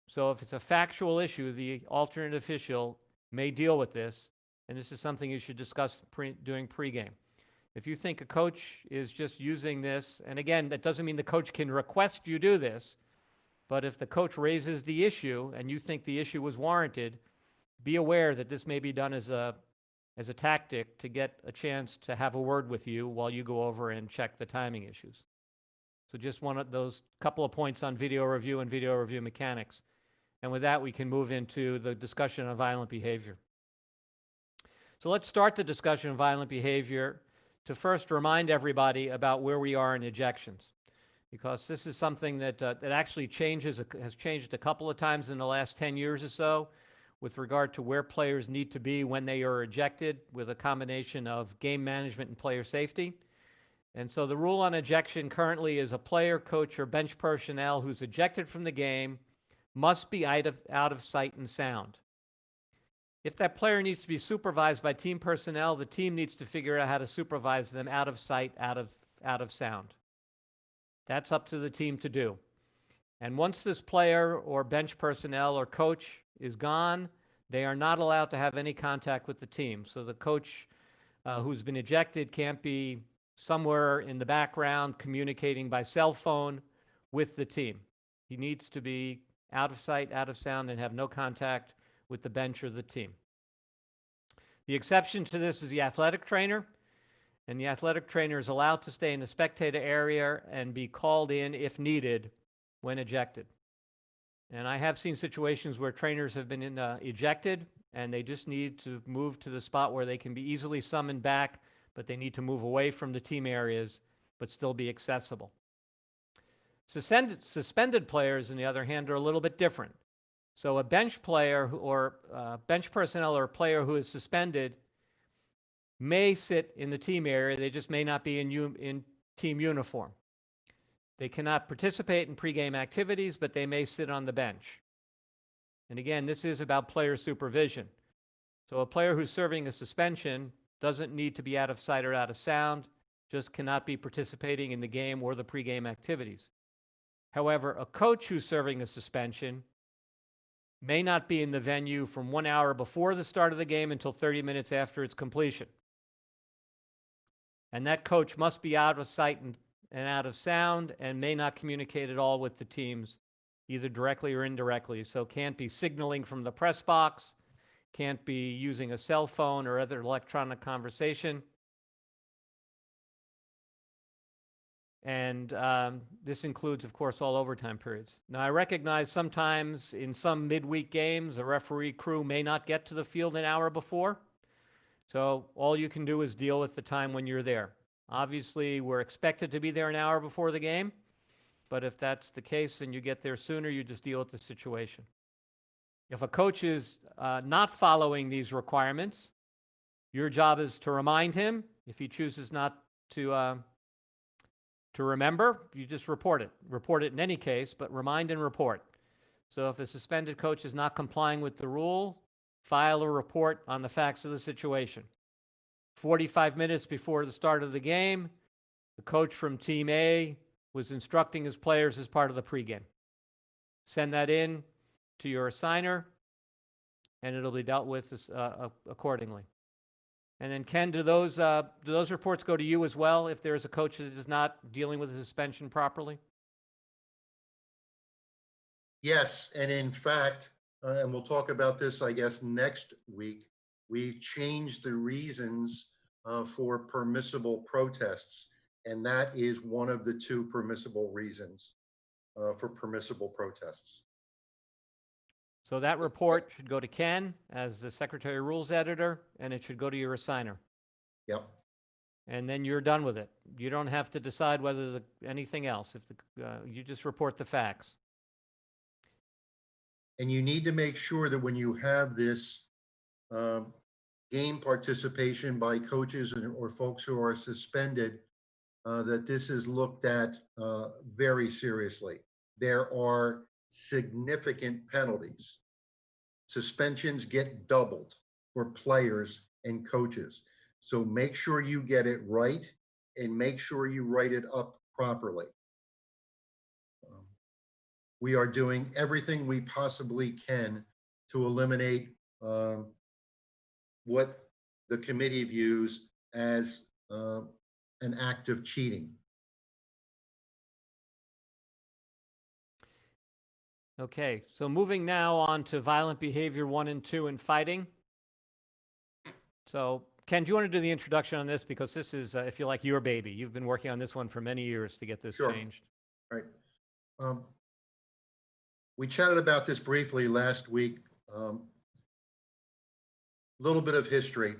So if it's a factual issue, the alternate official may deal with this, and this is something you should discuss during pregame. If you think a coach is just using this, and again, that doesn't mean the coach can request you do this, but if the coach raises the issue and you think the issue was warranted, be aware that this may be done as a tactic to get a chance to have a word with you while you go over and check the timing issues. So just one of those couple of points on video review and video review mechanics. And with that, we can move into the discussion of violent behavior. So let's start the discussion of violent behavior to first remind everybody about where we are in ejections, because this is something that actually has changed a couple of times in the last 10 years or so with regard to where players need to be when they are ejected, with a combination of game management and player safety. And so the rule on ejection currently is a player, coach, or bench personnel who's ejected from the game must be out of sight and sound. If that player needs to be supervised by team personnel, the team needs to figure out how to supervise them out of sight, out of sound. That's up to the team to do. And once this player or bench personnel or coach is gone, they are not allowed to have any contact with the team. So the coach who's been ejected can't be somewhere in the background communicating by cell phone with the team. He needs to be out of sight, out of sound, and have no contact with the bench or the team. The exception to this is the athletic trainer, and the athletic trainer is allowed to stay in the spectator area and be called in if needed when ejected. And I have seen situations where trainers have been ejected, and they just need to move to the spot where they can be easily summoned back, but they need to move away from the team areas, but still be accessible. Suspended players, on the other hand, are a little bit different. So a bench player or bench personnel or a player who is suspended may sit in the team area. They just may not be in team uniform. They cannot participate in pregame activities, but they may sit on the bench. And again, this is about player supervision. So a player who's serving a suspension doesn't need to be out of sight or out of sound, just cannot be participating in the game or the pregame activities. However, a coach who's serving a suspension may not be in the venue from 1 hour before the start of the game until 30 minutes after its completion. And that coach must be out of sight and out of sound and may not communicate at all with the teams, either directly or indirectly. So can't be signaling from the press box, can't be using a cell phone or other electronic conversation. And this includes, of course, all overtime periods. Now, I recognize sometimes in some midweek games, a referee crew may not get to the field an hour before. So all you can do is deal with the time when you're there. Obviously, we're expected to be there an hour before the game. But if that's the case and you get there sooner, you just deal with the situation. If a coach is not following these requirements, your job is to remind him. If he chooses not to remember, you just report it. Report it in any case, but remind and report. So if a suspended coach is not complying with the rule, file a report on the facts of the situation. 45 minutes before the start of the game, the coach from Team A was instructing his players as part of the pregame. Send that in to your assigner, and it'll be dealt with accordingly. And then, Ken, do those reports go to you as well if there's a coach that is not dealing with a suspension properly? Yes, and in fact, and we'll talk about this, I guess, next week, we changed the reasons for permissible protests. And that is one of the two permissible reasons for permissible protests. So that report should go to Ken as the Secretary of Rules Editor, and it should go to your assigner. Yep. And then you're done with it. You don't have to decide whether anything else. If you just report the facts. And you need to make sure that when you have this game participation by coaches or folks who are suspended, that this is looked at very seriously. There are significant penalties suspensions get doubled for players and coaches. So make sure you get it right and make sure you write it up properly. We are doing everything we possibly can to eliminate what the committee views as an act of cheating. Okay, so moving now on to violent behavior 1 and 2 and fighting. So Ken, do you want to do the introduction on this? Because this is, if you like, your baby. You've been working on this one for many years to get this Sure. changed. Right. We chatted about this briefly last week. Little bit of history.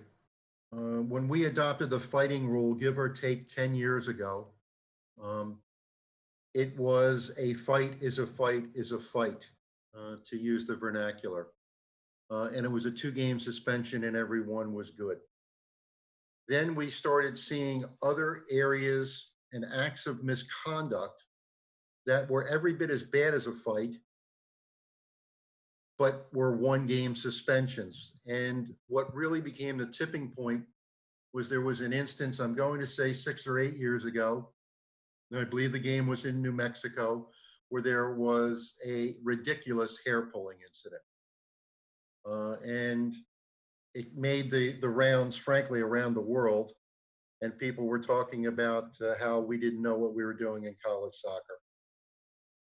When we adopted the fighting rule, give or take 10 years ago, it was a fight is a fight is a fight, to use the vernacular. And it was a 2-game suspension and everyone was good. Then we started seeing other areas and acts of misconduct that were every bit as bad as a fight, but were 1-game suspensions. And what really became the tipping point was there was an instance, I'm going to say 6 or 8 years ago, and I believe the game was in New Mexico, where there was a ridiculous hair pulling incident. And it made the rounds, frankly, around the world. And people were talking about how we didn't know what we were doing in college soccer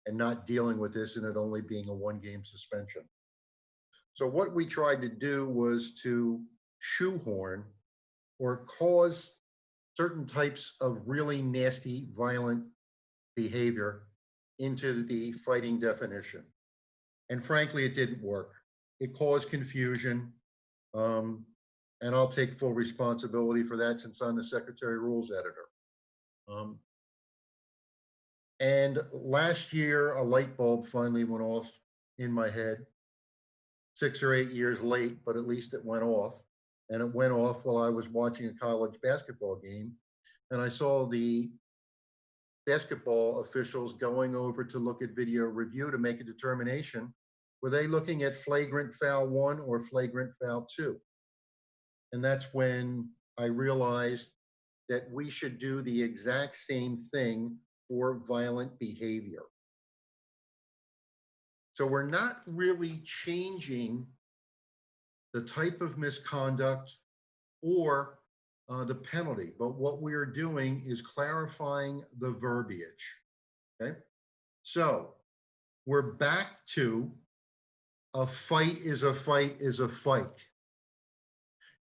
and not dealing with this and it only being a 1-game suspension. So what we tried to do was to shoehorn or cause certain types of really nasty, violent behavior into the fighting definition. And frankly, it didn't work. It caused confusion. And I'll take full responsibility for that since I'm the Secretary Rules Editor. And last year, a light bulb finally went off in my head. 6 or 8 years late, but at least it went off. And it went off while I was watching a college basketball game. And I saw the basketball officials going over to look at video review to make a determination. Were they looking at flagrant foul 1 or flagrant foul 2? And that's when I realized that we should do the exact same thing for violent behavior. So we're not really changing the type of misconduct or the penalty, but what we are doing is clarifying the verbiage. Okay, so we're back to a fight is a fight is a fight.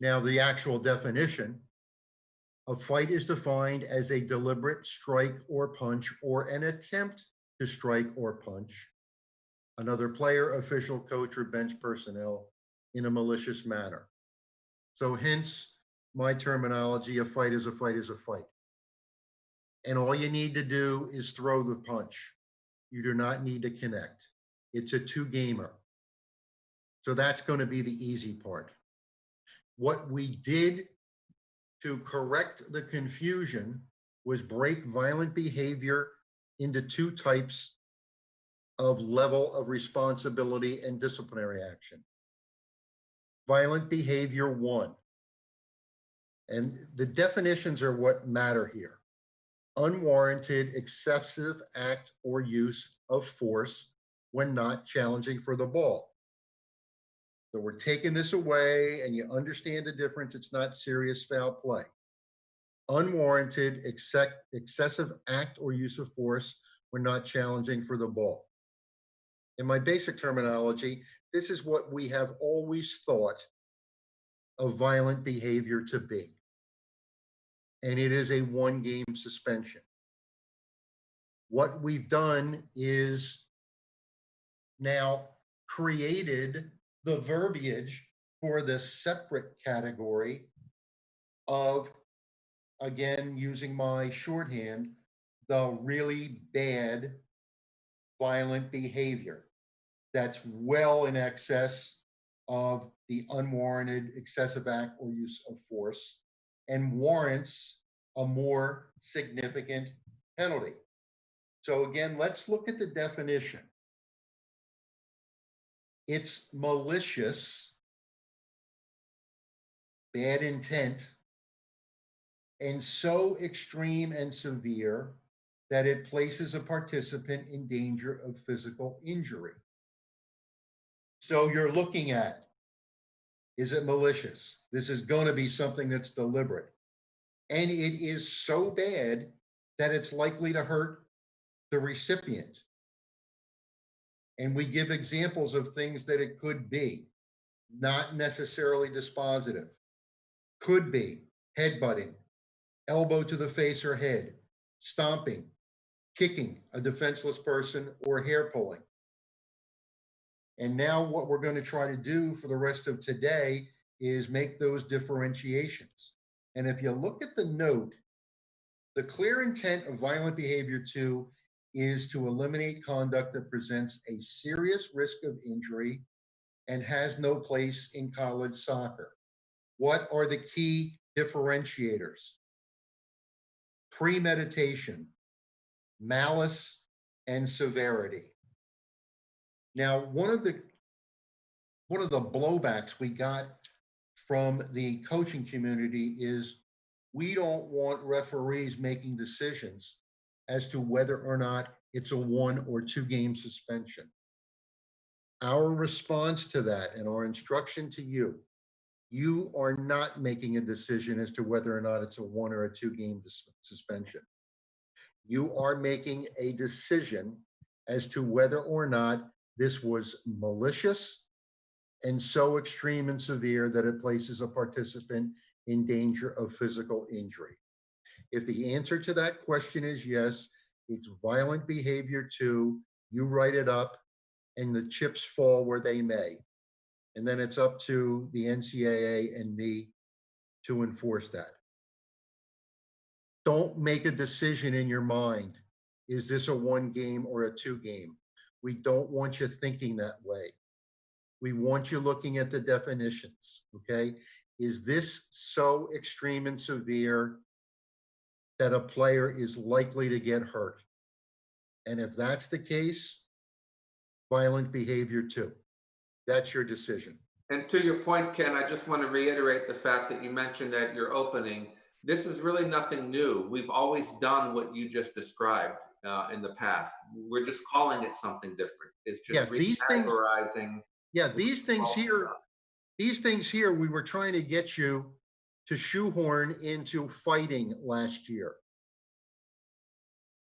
Now, the actual definition of fight is defined as a deliberate strike or punch or an attempt to strike or punch another player, official, coach, or bench personnel in a malicious manner. So hence my terminology, a fight is a fight is a fight. And all you need to do is throw the punch. You do not need to connect. It's a 2-gamer. So that's going to be the easy part. What we did to correct the confusion was break violent behavior into 2 types of level of responsibility and disciplinary action. Violent behavior 1. And the definitions are what matter here. Unwarranted, excessive act or use of force when not challenging for the ball. So we're taking this away and you understand the difference. It's not serious foul play. Unwarranted, excessive act or use of force when not challenging for the ball. In my basic terminology, this is what we have always thought of violent behavior to be. And it is a 1-game suspension. What we've done is now created the verbiage for the separate category of, again, using my shorthand, the really bad violent behavior that's well in excess of the unwarranted excessive act or use of force and warrants a more significant penalty. So again, let's look at the definition. It's malicious, bad intent, and so extreme and severe that it places a participant in danger of physical injury. So you're looking at, is it malicious? This is going to be something that's deliberate. And it is so bad that it's likely to hurt the recipient. And we give examples of things that it could be, not necessarily dispositive. Could be headbutting, elbow to the face or head, stomping, kicking a defenseless person, or hair pulling. And now what we're going to try to do for the rest of today is make those differentiations. And if you look at the note, the clear intent of violent behavior 2 is to eliminate conduct that presents a serious risk of injury and has no place in college soccer. What are the key differentiators? Premeditation, malice, and severity. Now, one of the blowbacks we got from the coaching community is we don't want referees making decisions as to whether or not it's a 1 or 2 game suspension. Our response to that and our instruction to you, you are not making a decision as to whether or not it's a 1 or a 2 game suspension. You are making a decision as to whether or not this was malicious and so extreme and severe that it places a participant in danger of physical injury. If the answer to that question is yes, it's violent behavior 2, you write it up and the chips fall where they may. And then it's up to the NCAA and me to enforce that. Don't make a decision in your mind. Is this a 1 game or a 2 game? We don't want you thinking that way. We want you looking at the definitions, okay? Is this so extreme and severe that a player is likely to get hurt? And if that's the case, violent behavior 2. That's your decision. And to your point, Ken, I just want to reiterate the fact that you mentioned at your opening, this is really nothing new. We've always done what you just described in the past. We're just calling it something different. It's just recategorizing. Yeah, these things here, we were trying to get you to shoehorn into fighting last year.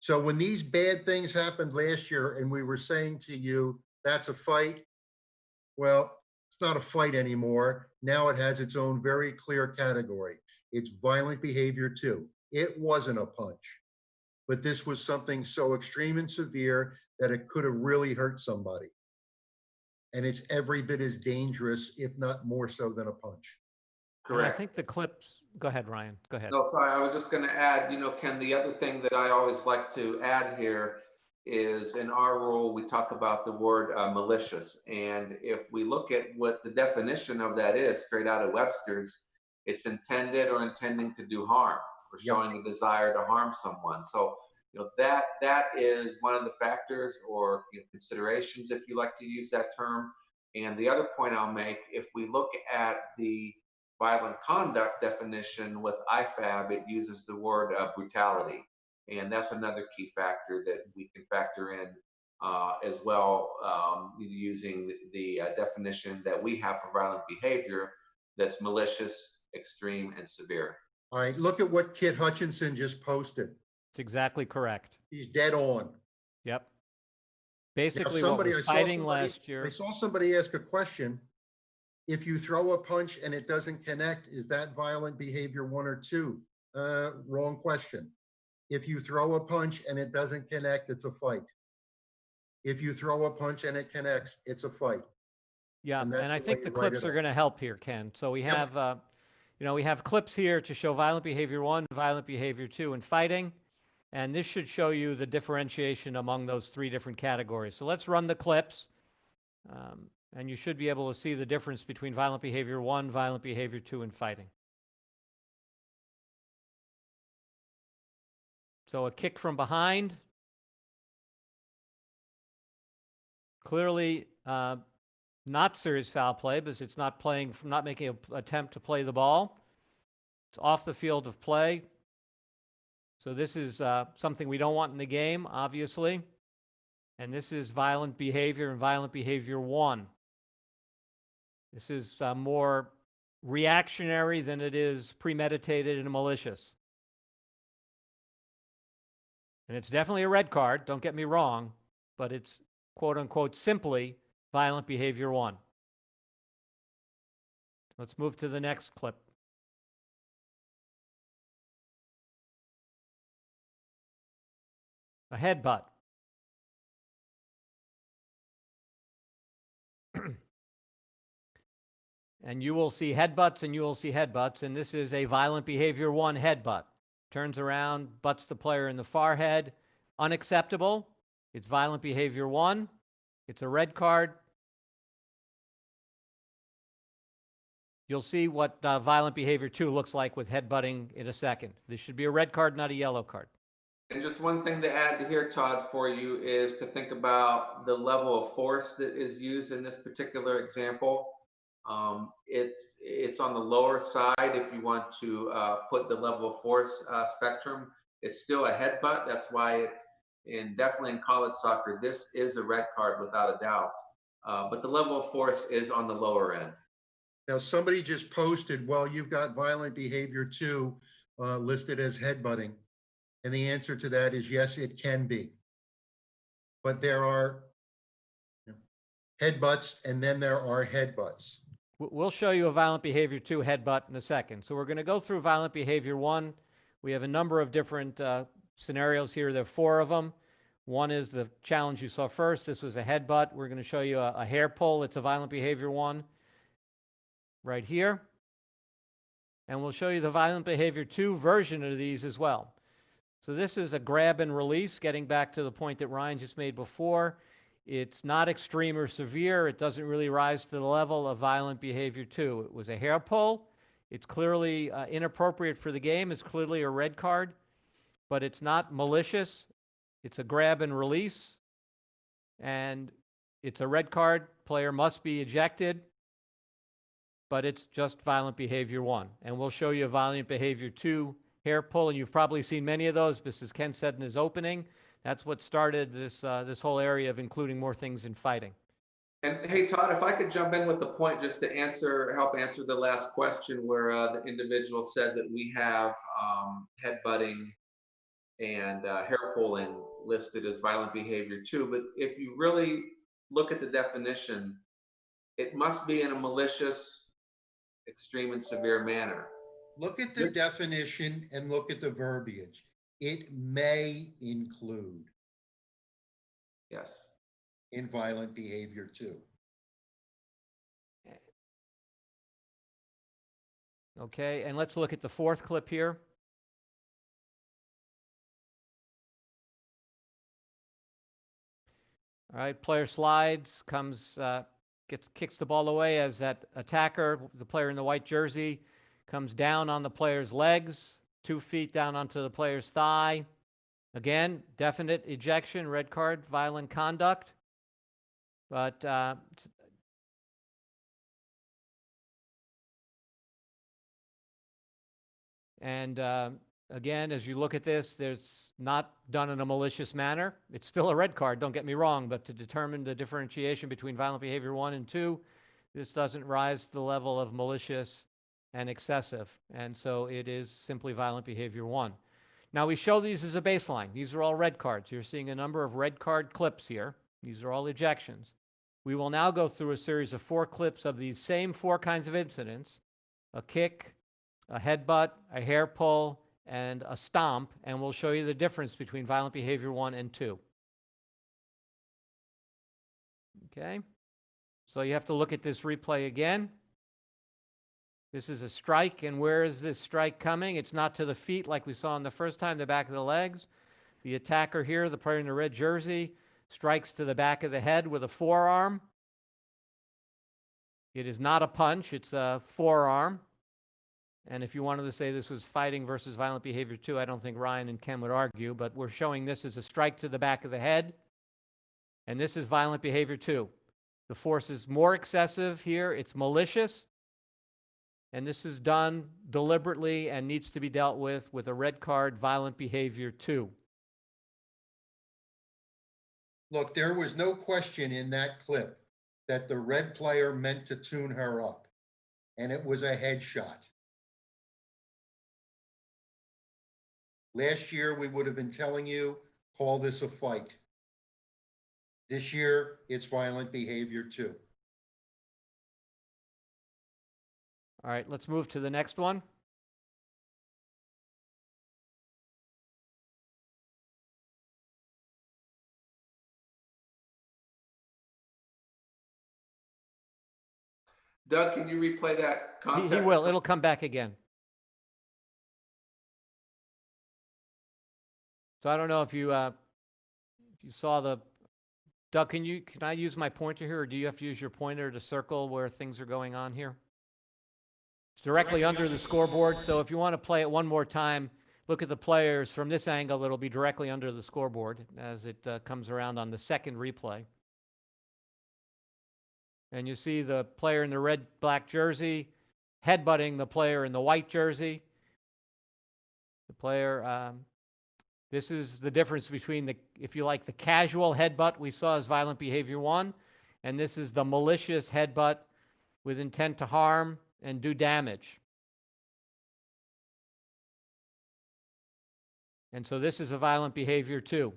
So when these bad things happened last year and we were saying to you, that's a fight, well, it's not a fight anymore. Now it has its own very clear category. It's violent behavior 2. It wasn't a punch, but this was something so extreme and severe that it could have really hurt somebody. And it's every bit as dangerous, if not more so, than a punch. Correct. And I think the clips, go ahead, Ryan, go ahead. No, sorry, I was just going to add, Ken, the other thing that I always like to add here is in our rule, we talk about the word malicious. And if we look at what the definition of that is, straight out of Webster's, it's intended or intending to do harm or showing a desire to harm someone. So, that is one of the factors or considerations, if you like to use that term. And the other point I'll make, if we look at the violent conduct definition with IFAB, it uses the word brutality. And that's another key factor that we can factor in as well, using the definition that we have for violent behavior that's malicious, extreme, and severe. All right, look at what Kit Hutchinson just posted. It's exactly correct. He's dead on. Yep. Basically, what we're fighting last year. I saw somebody ask a question. If you throw a punch and it doesn't connect, is that violent behavior 1 or 2? Wrong question. If you throw a punch and it doesn't connect, it's a fight. If you throw a punch and it connects, it's a fight. Yeah, and I think the clips are going to help here, Ken. So we have, we have clips here to show violent behavior 1, violent behavior 2, and fighting. And this should show you the differentiation among those 3 different categories. So let's run the clips. And you should be able to see the difference between violent behavior 1, violent behavior 2, and fighting. So a kick from behind. Clearly not serious foul play because it's not making an attempt to play the ball. It's off the field of play. So this is something we don't want in the game, obviously. And this is violent behavior and violent behavior 1. This is more reactionary than it is premeditated and malicious. And it's definitely a red card, don't get me wrong, but it's quote unquote simply violent behavior 1. Let's move to the next clip. A headbutt. And you will see headbutts and you will see headbutts, and this is a violent behavior 1 headbutt. Turns around, butts the player in the forehead. Unacceptable. It's violent behavior 1. It's a red card. You'll see what violent behavior 2 looks like with headbutting in a second. This should be a red card, not a yellow card. And just one thing to add here, Todd, for you is to think about the level of force that is used in this particular example. It's on the lower side if you want to put the level of force spectrum. It's still a headbutt. That's why definitely in college soccer, this is a red card without a doubt. But the level of force is on the lower end. Now, somebody just posted, well, you've got violent behavior 2 listed as headbutting. And the answer to that is yes, it can be. But there are headbutts and then there are headbutts. We'll show you a violent behavior 2 headbutt in a second. So we're going to go through violent behavior 1. We have a number of different scenarios here. There are 4 of them. One is the challenge you saw first. This was a headbutt. We're going to show you a hair pull. It's a violent behavior 1 right here. And we'll show you the violent behavior 2 version of these as well. So this is a grab and release, getting back to the point that Ryan just made before. It's not extreme or severe. It doesn't really rise to the level of violent behavior 2. It was a hair pull. It's clearly inappropriate for the game. It's clearly a red card, but it's not malicious. It's a grab and release, and it's a red card. Player must be ejected, but it's just violent behavior 1. And we'll show you a violent behavior 2 hair pull, and you've probably seen many of those, because as Ken said in his opening, that's what started this whole area of including more things in fighting. And hey, Todd, if I could jump in with the point just to help answer the last question where the individual said that we have headbutting and hair pulling listed as violent behavior 2. But if you really look at the definition, it must be in a malicious, extreme, and severe manner. Look at the definition and look at the verbiage. It may include. Yes. In violent behavior 2. Okay, and let's look at the 4th clip here. All right, player slides, kicks the ball away as that attacker, the player in the white jersey, comes down on the player's legs, 2 feet down onto the player's thigh. Again, definite ejection, red card, violent conduct. But again, as you look at this, it's not done in a malicious manner. It's still a red card, don't get me wrong, but to determine the differentiation between violent behavior 1 and 2, this doesn't rise to the level of malicious and excessive. And so it is simply violent behavior 1. Now we show these as a baseline. These are all red cards. You're seeing a number of red card clips here. These are all ejections. We will now go through a series of 4 clips of these same 4 kinds of incidents: a kick, a headbutt, a hair pull, and a stomp, and we'll show you the difference between violent behavior 1 and 2. Okay, so you have to look at this replay again. This is a strike, and where is this strike coming? It's not to the feet like we saw in the first time, the back of the legs. The attacker here, the player in the red jersey, strikes to the back of the head with a forearm. It is not a punch, it's a forearm. And if you wanted to say this was fighting versus violent behavior 2, I don't think Ryan and Ken would argue, but we're showing this as a strike to the back of the head, and this is violent behavior 2. The force is more excessive here. It's malicious. And this is done deliberately and needs to be dealt with a red card, violent behavior 2. Look, there was no question in that clip that the red player meant to tune her up, and it was a headshot. Last year, we would have been telling you, call this a fight. This year, it's violent behavior 2. All right, let's move to the next one. Doug, can you replay that He contact? will. It'll come back again. So I don't know if you saw the. Doug, can I use my pointer here, or do you have to use your pointer to circle where things are going on here? It's directly under the scoreboard. So if you want to play it one more time, look at the players from this angle. It'll be directly under the scoreboard as it comes around on the second replay. And you see the player in the red-black jersey headbutting the player in the white jersey. The player, this is the difference between the, if you like, the casual headbutt we saw as violent behavior 1, and this is the malicious headbutt with intent to harm and do damage. And so this is a violent behavior 2.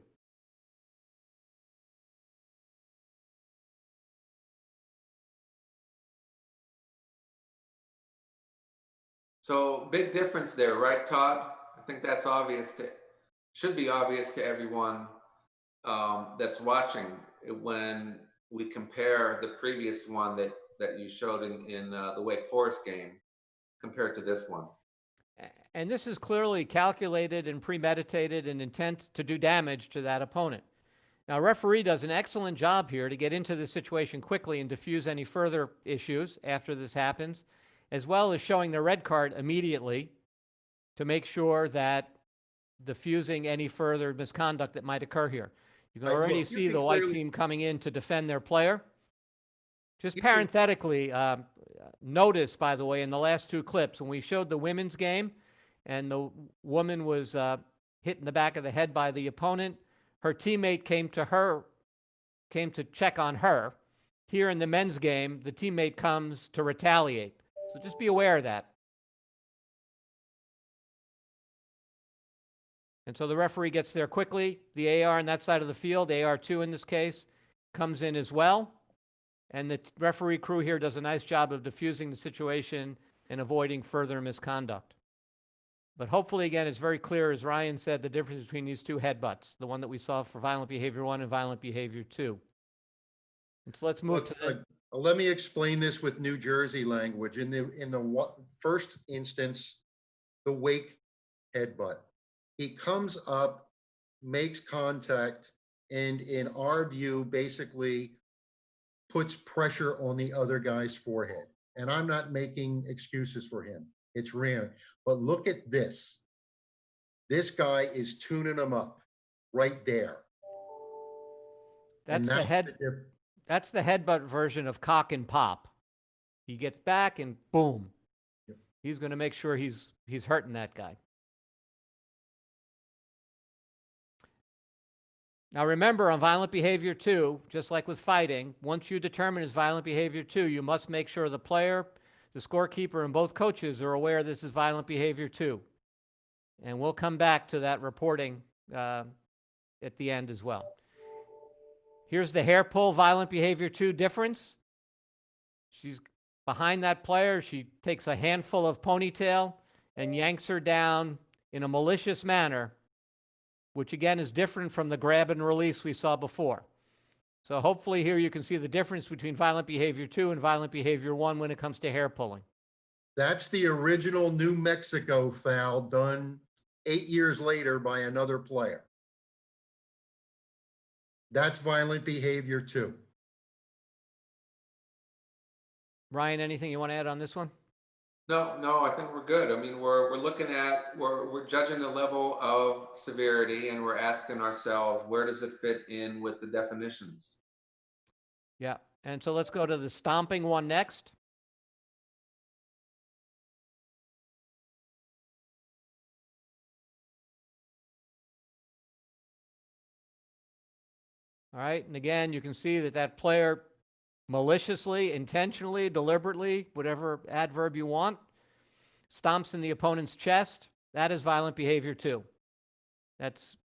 So big difference there, right, Todd? I think that's should be obvious to everyone that's watching when we compare the previous one that you showed in the Wake Forest game compared to this one. And this is clearly calculated and premeditated and intent to do damage to that opponent. Now, referee does an excellent job here to get into the situation quickly and diffuse any further issues after this happens, as well as showing the red card immediately to make sure that diffusing any further misconduct that might occur here. You can already see the white team coming in to defend their player. Just parenthetically, notice, by the way, in the last 2 clips, when we showed the women's game and the woman was hit in the back of the head by the opponent, her teammate came to check on her. Here in the men's game, the teammate comes to retaliate. So just be aware of that. And so the referee gets there quickly. The AR on that side of the field, AR2 in this case, comes in as well. And the referee crew here does a nice job of diffusing the situation and avoiding further misconduct. But hopefully, again, it's very clear, as Ryan said, the difference between these 2 headbutts, the one that we saw for violent behavior 1 and violent behavior 2. And so let's move to the... Let me explain this with New Jersey language. In the first instance, the Wake headbutt. He comes up, makes contact, and in our view, basically puts pressure on the other guy's forehead. And I'm not making excuses for him. It's rare. But look at this. This guy is tuning him up right there. That's the headbutt version of cock and pop. He gets back and boom. Yep. He's going to make sure he's hurting that guy. Now remember, on violent behavior 2, just like with fighting, once you determine it's violent behavior 2, you must make sure the player, the scorekeeper, and both coaches are aware this is violent behavior 2. And we'll come back to that reporting at the end as well. Here's the hair pull violent behavior 2 difference. She's behind that player. She takes a handful of ponytail and yanks her down in a malicious manner, which again is different from the grab and release we saw before. So hopefully here you can see the difference between violent behavior 2 and violent behavior 1 when it comes to hair pulling. That's the original New Mexico foul done 8 years later by another player. That's violent behavior 2. Ryan, anything you want to add on this one? No, I think we're good. I mean, we're looking at, we're judging the level of severity, and we're asking ourselves, where does it fit in with the definitions? Yeah, And so let's go to the stomping one next. All right, and again, you can see that that player maliciously, intentionally, deliberately, whatever adverb you want, stomps in the opponent's chest. That is violent behavior too. That's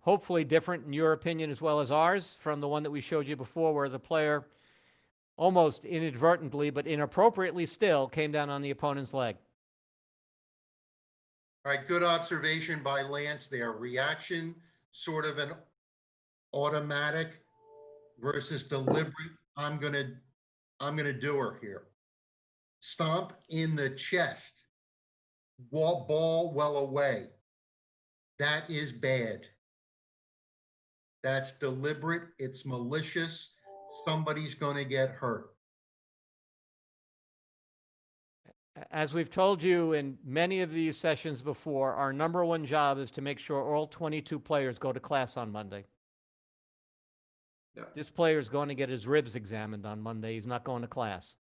hopefully different in your opinion as well as ours from the one that we showed you before, where the player almost inadvertently but inappropriately still came down on the opponent's leg. All right, good observation by Lance there. Reaction, sort of an automatic versus deliberate. I'm gonna do her here. Stomp in the chest. Ball well away. That is bad. That's deliberate. It's malicious. Somebody's going to get hurt. As we've told you in many of these sessions before, our number one job is to make sure all 22 players go to class on Monday. Yeah. This player is going to get his ribs examined on Monday. He's not going to class.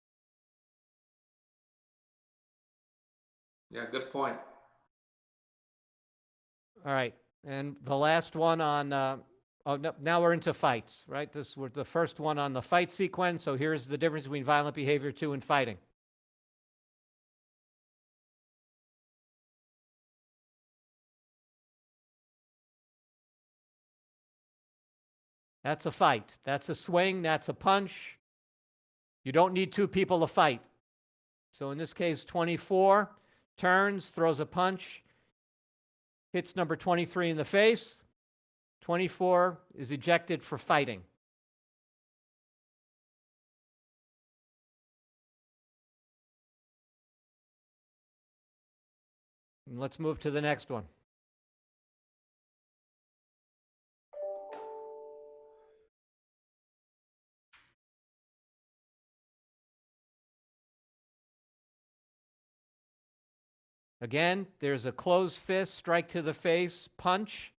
Yeah, good point. All right. And the last one on, oh, no, now we're into fights, right? This was the first one on the fight sequence. So here's the difference between violent behavior 2 and fighting. That's a fight. That's a swing. That's a punch. You don't need two people to fight. So in this case, 24 turns, throws a punch, hits number 23 in the face. 24 is ejected for fighting. And let's move to the next one. Again, there's a closed fist, strike to the face, punch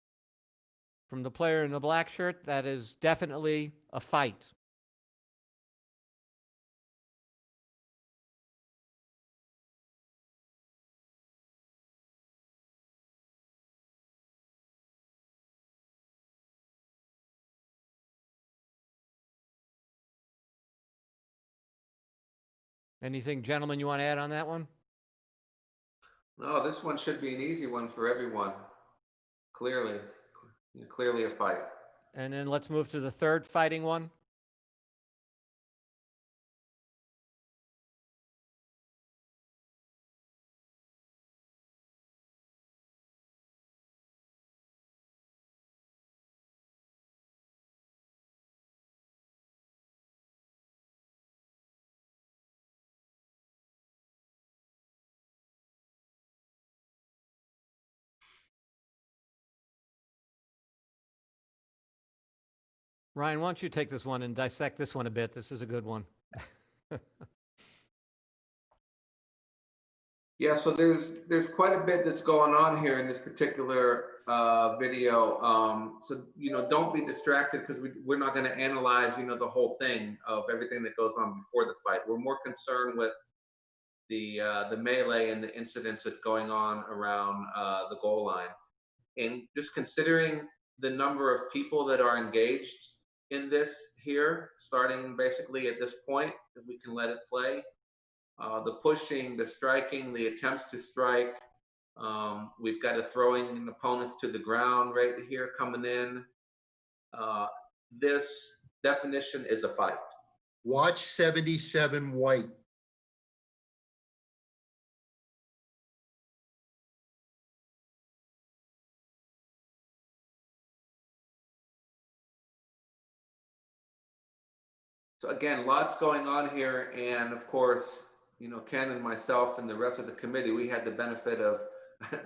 from the player in the black shirt. That is definitely a fight. Anything, gentlemen, you want to add on that one? No, this one should be an easy one for everyone. Clearly a fight. And then let's move to the third fighting one. Ryan, why don't you take this one and dissect this one a bit? This is a good one. Yeah, so there's quite a bit that's going on here in this particular video. So don't be distracted because we're not going to analyze the whole thing of everything that goes on before the fight. We're more concerned with the melee and the incidents that's going on around the goal line, and just considering the number of people that are engaged in this here, starting basically at this point, if we can let it play. The pushing, the striking, the attempts to strike. We've got a throwing opponents to the ground right here coming in. This definition is a fight. Watch 77 white. So again, lots going on here. And of course, Ken and myself and the rest of the committee, we had the benefit of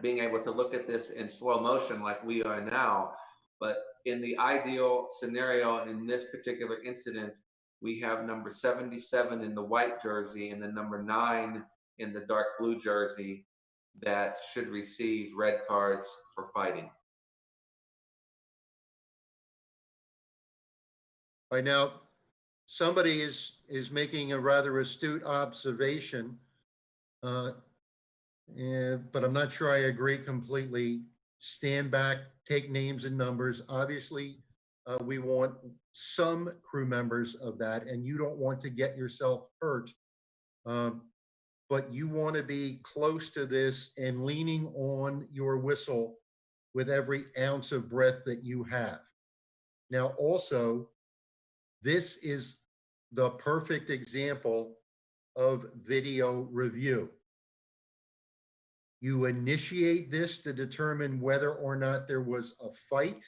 being able to look at this in slow motion like we are now. But in the ideal scenario, in this particular incident, we have number 77 in the white jersey and the number 9 in the dark blue jersey that should receive red cards for fighting. Right now, somebody is making a rather astute observation, but I'm not sure I agree completely. Stand back, take names and numbers. Obviously, we want some crew members of that, and you don't want to get yourself hurt. But you want to be close to this and leaning on your whistle with every ounce of breath that you have. Now, also, this is the perfect example of video review. You initiate this to determine whether or not there was a fight,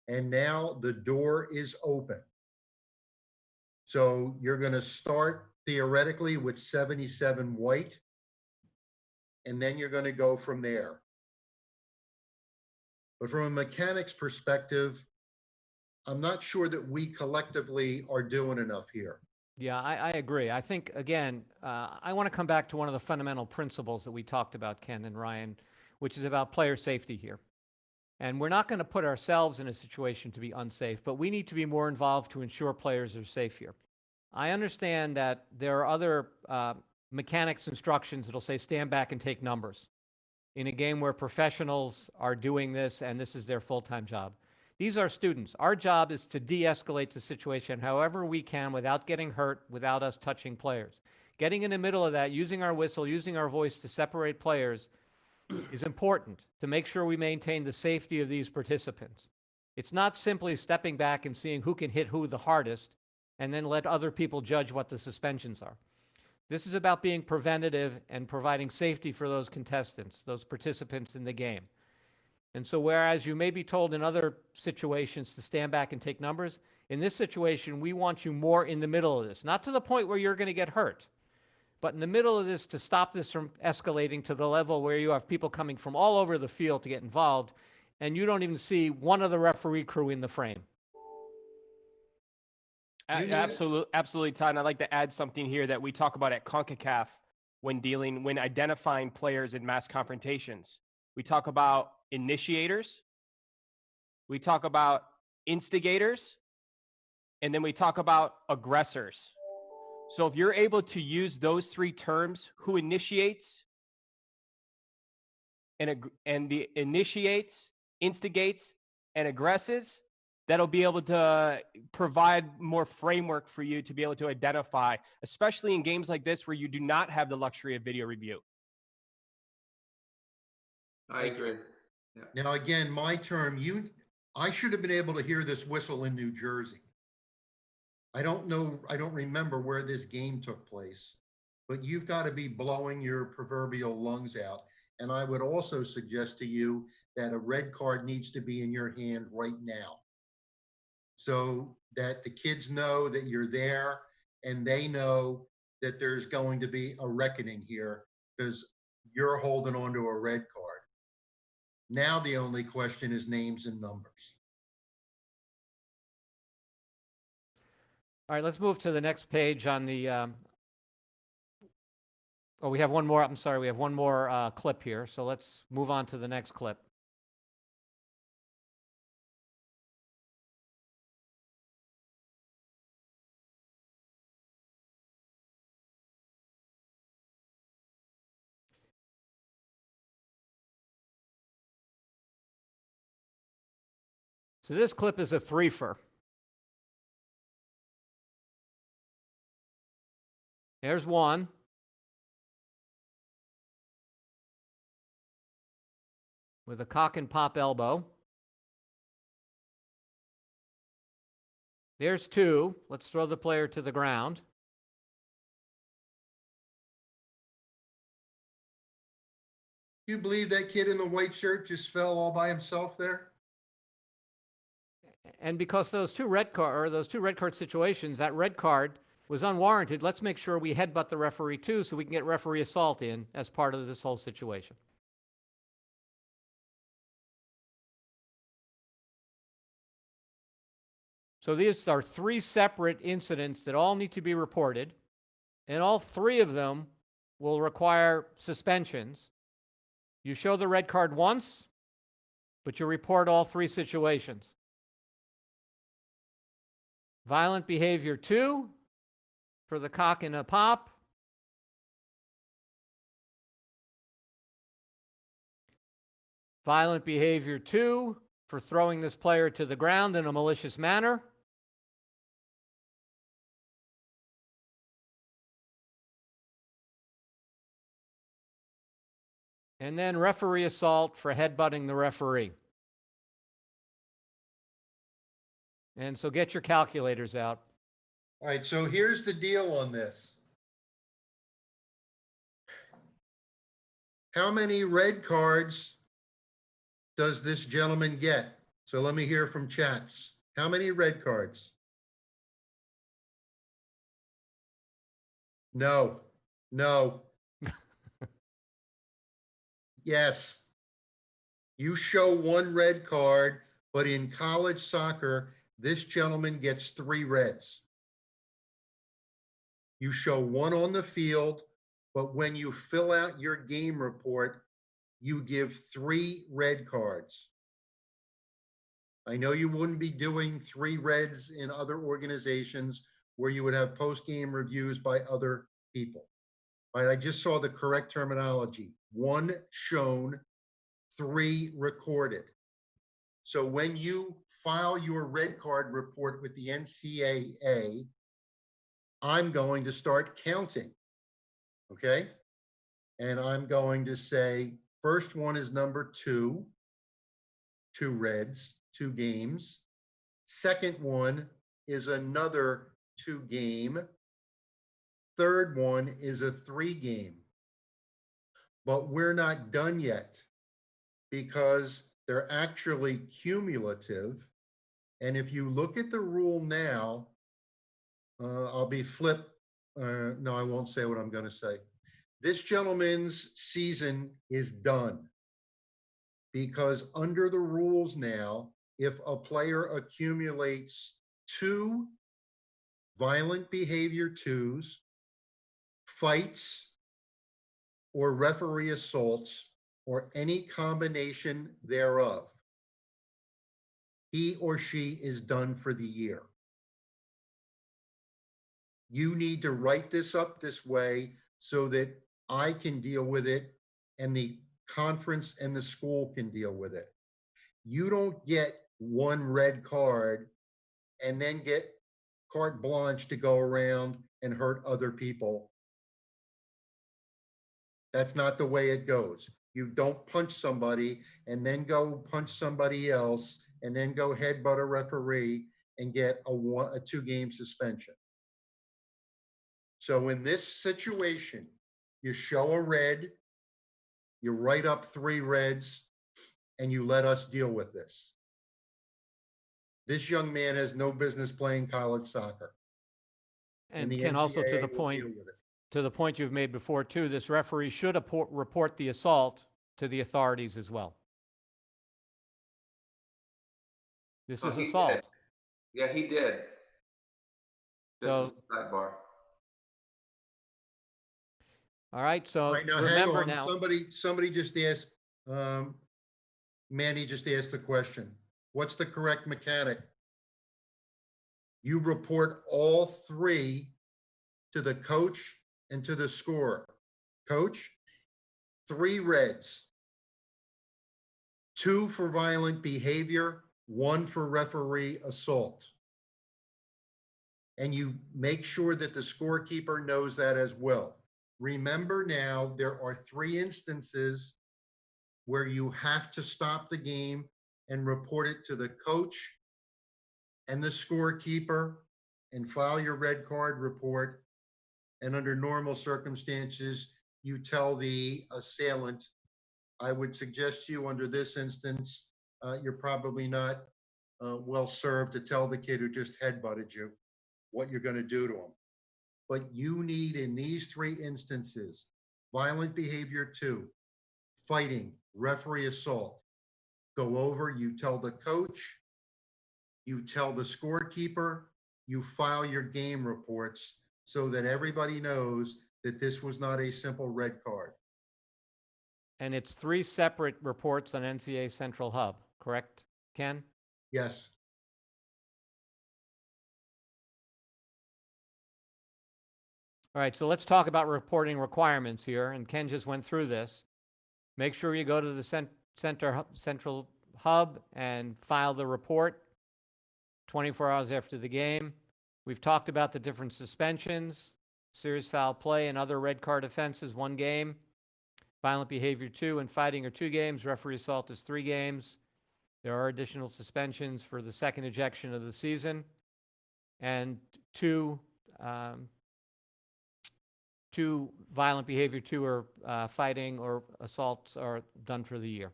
and now the door is open. So you're going to start theoretically with 77 white, and then you're going to go from there. But from a mechanics perspective, I'm not sure that we collectively are doing enough here. Yeah, I agree. I think, again, I want to come back to one of the fundamental principles that we talked about, Ken and Ryan, which is about player safety here. And we're not going to put ourselves in a situation to be unsafe, but we need to be more involved to ensure players are safe here. I understand that there are other mechanics instructions that'll say stand back and take numbers in a game where professionals are doing this and this is their full-time job. These are students. Our job is to de-escalate the situation however we can without getting hurt, without us touching players. Getting in the middle of that, using our whistle, using our voice to separate players is important to make sure we maintain the safety of these participants. It's not simply stepping back and seeing who can hit who the hardest and then let other people judge what the suspensions are. This is about being preventative and providing safety for those contestants, those participants in the game. And so whereas you may be told in other situations to stand back and take numbers, in this situation, we want you more in the middle of this, not to the point where you're going to get hurt, but in the middle of this to stop this from escalating to the level where you have people coming from all over the field to get involved, and you don't even see one of the referee crew in the frame. Absolutely, Todd. And I'd like to add something here that we talk about at CONCACAF when identifying players in mass confrontations. We talk about initiators, we talk about instigators, and then we talk about aggressors. So if you're able to use those three terms, who initiates and the initiates, instigates, and aggresses, that'll be able to provide more framework for you to be able to identify, especially in games like this where you do not have the luxury of video review. I agree. Yeah. Now, again, my term, I should have been able to hear this whistle in New Jersey. I don't remember where this game took place, but you've got to be blowing your proverbial lungs out. And I would also suggest to you that a red card needs to be in your hand right now, so that the kids know that you're there and they know that there's going to be a reckoning here because you're holding on to a red card. Now the only question is names and numbers. All right, let's move to the next page on the, we have one more, I'm sorry, we have one more clip here. So let's move on to the next clip. So this clip is a threefer. There's one. With a cock and pop elbow. There's two. Let's throw the player to the ground. You believe that kid in the white shirt just fell all by himself there? And because those two red card situations, that red card was unwarranted, let's make sure we headbutt the referee too so we can get referee assault in as part of this whole situation. So these are three separate incidents that all need to be reported, and all three of them will require suspensions. You show the red card once, but you report all three situations. Violent behavior 2 for the cock and a pop. Violent behavior 2 for throwing this player to the ground in a malicious manner. And then referee assault for headbutting the referee. And so get your calculators out. All right, so here's the deal on this. How many red cards does this gentleman get? So let me hear from chats. How many red cards? No, no. Yes. You show one red card, but in college soccer, this gentleman gets 3 reds. You show one on the field, but when you fill out your game report, you give 3 red cards. I know you wouldn't be doing 3 reds in other organizations where you would have post-game reviews by other people. Right? I just saw the correct terminology. 1 shown, 3 recorded. So when you file your red card report with the NCAA, I'm going to start counting, okay? And I'm going to say, first one is number 2, 2 reds, 2 games. Second one is another 2 game. Third one is a 3 game. But we're not done yet because they're actually cumulative. And if you look at the rule now, I'll be flip. No, I won't say what I'm going to say. This gentleman's season is done because under the rules now, if a player accumulates 2 violent behavior 2s, fights, or referee assaults, or any combination thereof, he or she is done for the year. You need to write this up this way so that I can deal with it and the conference and the school can deal with it. You don't get 1 red card and then get carte blanche to go around and hurt other people. That's not the way it goes. You don't punch somebody and then go punch somebody else and then go headbutt a referee and get a 2-game suspension. So in this situation, you show a red, you write up 3 reds, and you let us deal with this. This young man has no business playing college soccer. And the Ken, also to NCAA the will point, deal with it. to the point you've made before too, this referee should report the assault to the authorities as well. This Oh, is he assault. did. Yeah, he did. This So- is a sidebar. All right, so All right, now hang remember on. now. Somebody just asked, Manny just asked the question. What's the correct mechanic? You report all 3 to the coach and to the scorer. Coach, 3 reds, 2 for violent behavior, 1 for referee assault. And you make sure that the scorekeeper knows that as well. Remember now, there are 3 instances where you have to stop the game and report it to the coach and the scorekeeper and file your red card report. And under normal circumstances, you tell the assailant. I would suggest to you under this instance, you're probably not well served to tell the kid who just headbutted you what you're going to do to him. But you need, in these 3 instances, violent behavior 2, fighting, referee assault, go over, you tell the coach, you tell the scorekeeper, you file your game reports so that everybody knows that this was not a simple red card. And it's 3 separate reports on NCAA Central Hub, correct, Ken? Yes. All right, so let's talk about reporting requirements here, and Ken just went through this. Make sure you go to the central hub and file the report 24 hours after the game. We've talked about the different suspensions, serious foul play, and other red card offenses, 1 game. Violent behavior, 2, and fighting are 2 games. Referee assault is 3 games. There are additional suspensions for the second ejection of the season, and 2 violent behavior, 2 are fighting or assaults are done for the year.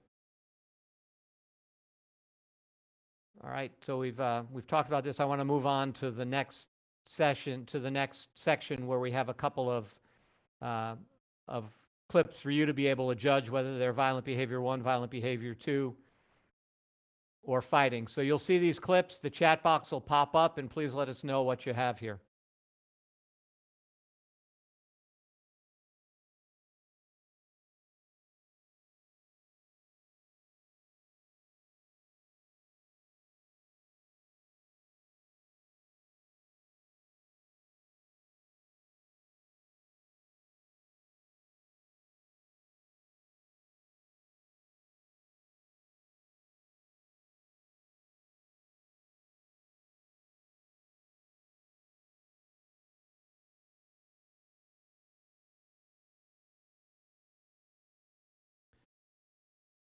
All right, so we've talked about this. I want to move on to the next section, where we have a couple of clips for you to be able to judge whether they're violent behavior 1, violent behavior 2, or fighting. So you'll see these clips. The chat box will pop up, and please let us know what you have here.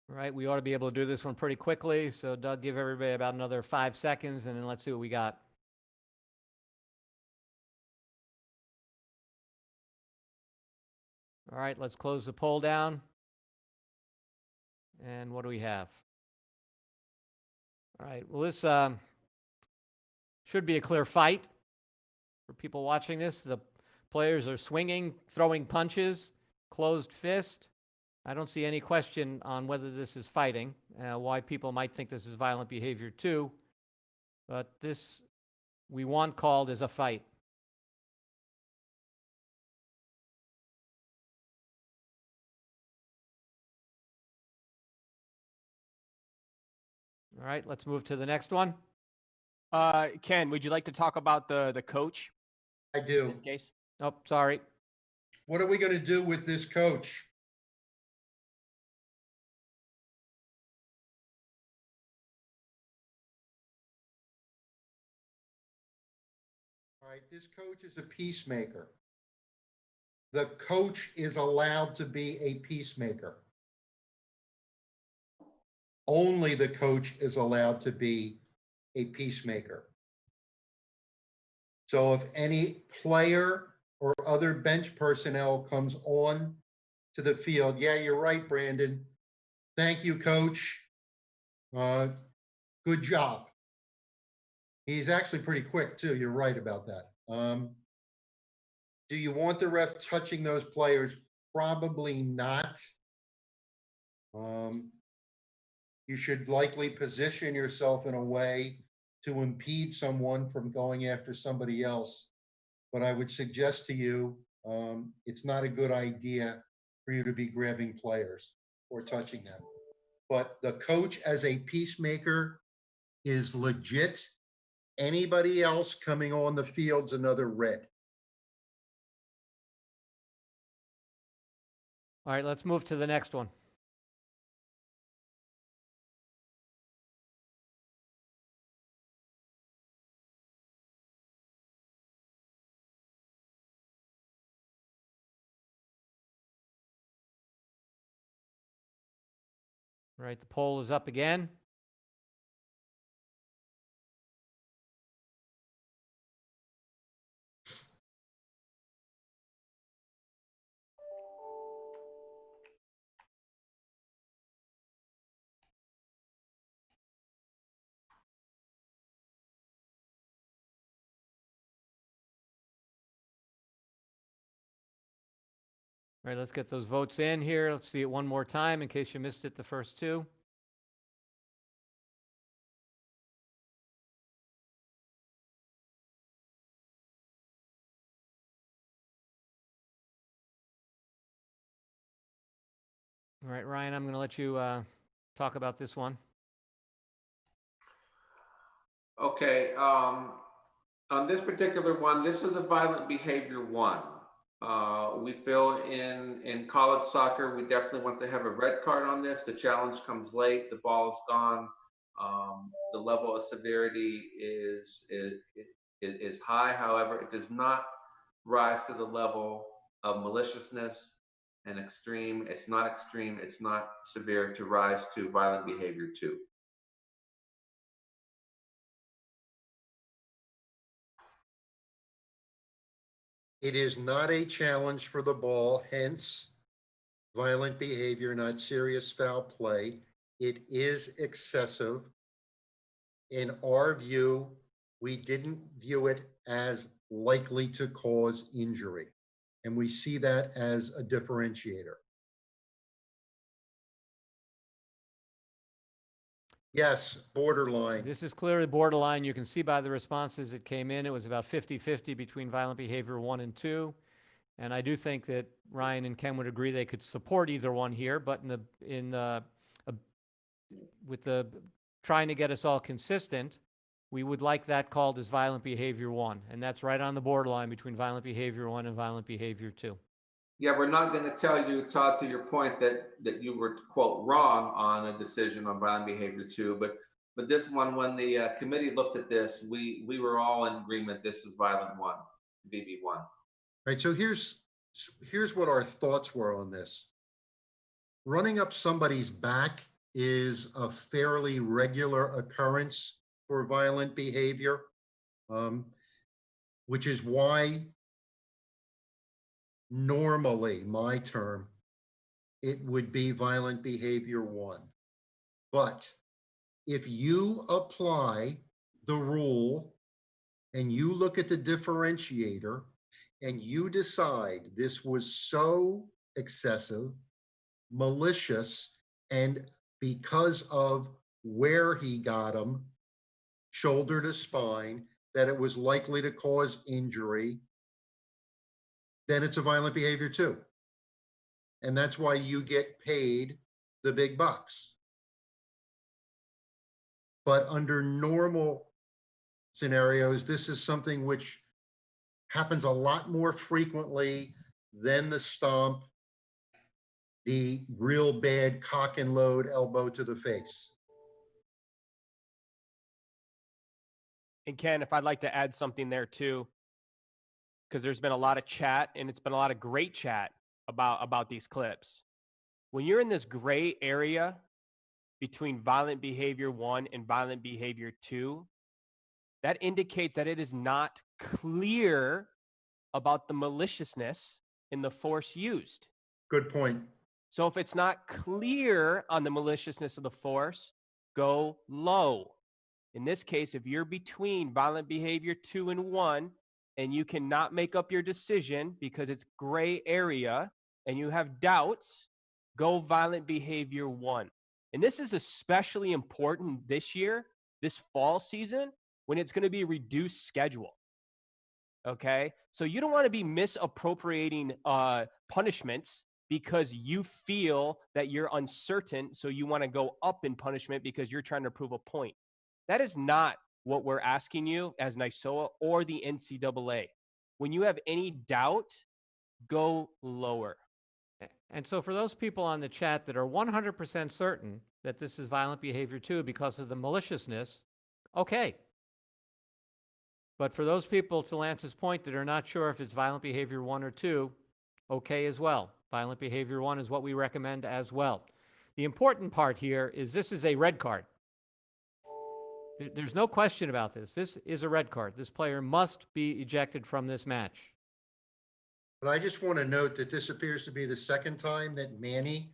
All right, we ought to be able to do this one pretty quickly. So Doug, give everybody about another 5 seconds, and then let's see what we got. All right, let's close the poll down. And what do we have? All right, well, this should be a clear fight for people watching this. The players are swinging, throwing punches, closed fist. I don't see any question on whether this is fighting, why people might think this is violent behavior too, but this we want called as a fight. All right, let's move to the next one. Ken, would you like to talk about the coach I in do. this case? Oh, sorry. What are we going to do with this coach? All right, this coach is a peacemaker. The coach is allowed to be a peacemaker. Only the coach is allowed to be a peacemaker. So if any player or other bench personnel comes on to the field, yeah, you're right, Brandon. Thank you, coach. Good job. He's actually pretty quick too. You're right about that. Do you want the ref touching those players? Probably not. You should likely position yourself in a way to impede someone from going after somebody else. But I would suggest to you, it's not a good idea for you to be grabbing players or touching them. But the coach as a peacemaker is legit. Anybody else coming on the field's another red. All right, let's move to the next one. All right, the poll is up again. All right, let's get those votes in here. Let's see it one more time in case you missed it the first 2. All right, Ryan, I'm going to let you talk about this one. Okay, on this particular one, this is a violent behavior 1. We feel in college soccer, we definitely want to have a red card on this. The challenge comes late, the ball is gone. The level of severity is high. However, it does not rise to the level of maliciousness and extreme. It's not extreme. It's not severe to rise to violent behavior too. It is not a challenge for the ball, hence violent behavior, not serious foul play. It is excessive. In our view, we didn't view it as likely to cause injury. And we see that as a differentiator. Yes, borderline. This is clearly borderline. You can see by the responses that came in, it was about 50-50 between violent behavior 1 and 2. And I do think that Ryan and Ken would agree they could support either one here, but with the trying to get us all consistent, we would like that called as violent behavior 1. And that's right on the borderline between violent behavior 1 and violent behavior 2. Yeah, we're not going to tell you, Todd, to your point that you were, quote, wrong on a decision on violent behavior 2, but this one, when the committee looked at this, we were all in agreement this is violent 1, VB1. Right, so here's what our thoughts were on this. Running up somebody's back is a fairly regular occurrence for violent behavior, which is why normally, my term, it would be violent behavior 1. But if you apply the rule and you look at the differentiator and you decide this was so excessive, malicious, and because of where he got him, shoulder to spine, that it was likely to cause injury, then it's a violent behavior 2. And that's why you get paid the big bucks. But under normal scenarios, this is something which happens a lot more frequently than the stomp, the real bad cock and load elbow to the face. And Ken, if I'd like to add something there too, because there's been a lot of chat and it's been a lot of great chat about these clips. When you're in this gray area between violent behavior 1 and violent behavior 2, that indicates that it is not clear about the maliciousness in the force used. Good point. So if it's not clear on the maliciousness of the force, go low. In this case, if you're between violent behavior 2 and 1, and you cannot make up your decision because it's gray area and you have doubts, go violent behavior 1. And this is especially important this year, this fall season, when it's going to be a reduced schedule. Okay? So you don't want to be misappropriating punishments because you feel that you're uncertain, so you want to go up in punishment because you're trying to prove a point. That is not what we're asking you as NYSOA or the NCAA. When you have any doubt, go lower. And so for those people on the chat that are 100% certain that this is violent behavior 2 because of the maliciousness, okay. But for those people, to Lance's point, that are not sure if it's violent behavior 1 or 2, okay as well. Violent behavior 1 is what we recommend as well. The important part here is this is a red card. There's no question about this. This is a red card. This player must be ejected from this match. But I just want to note that this appears to be the second time that Manny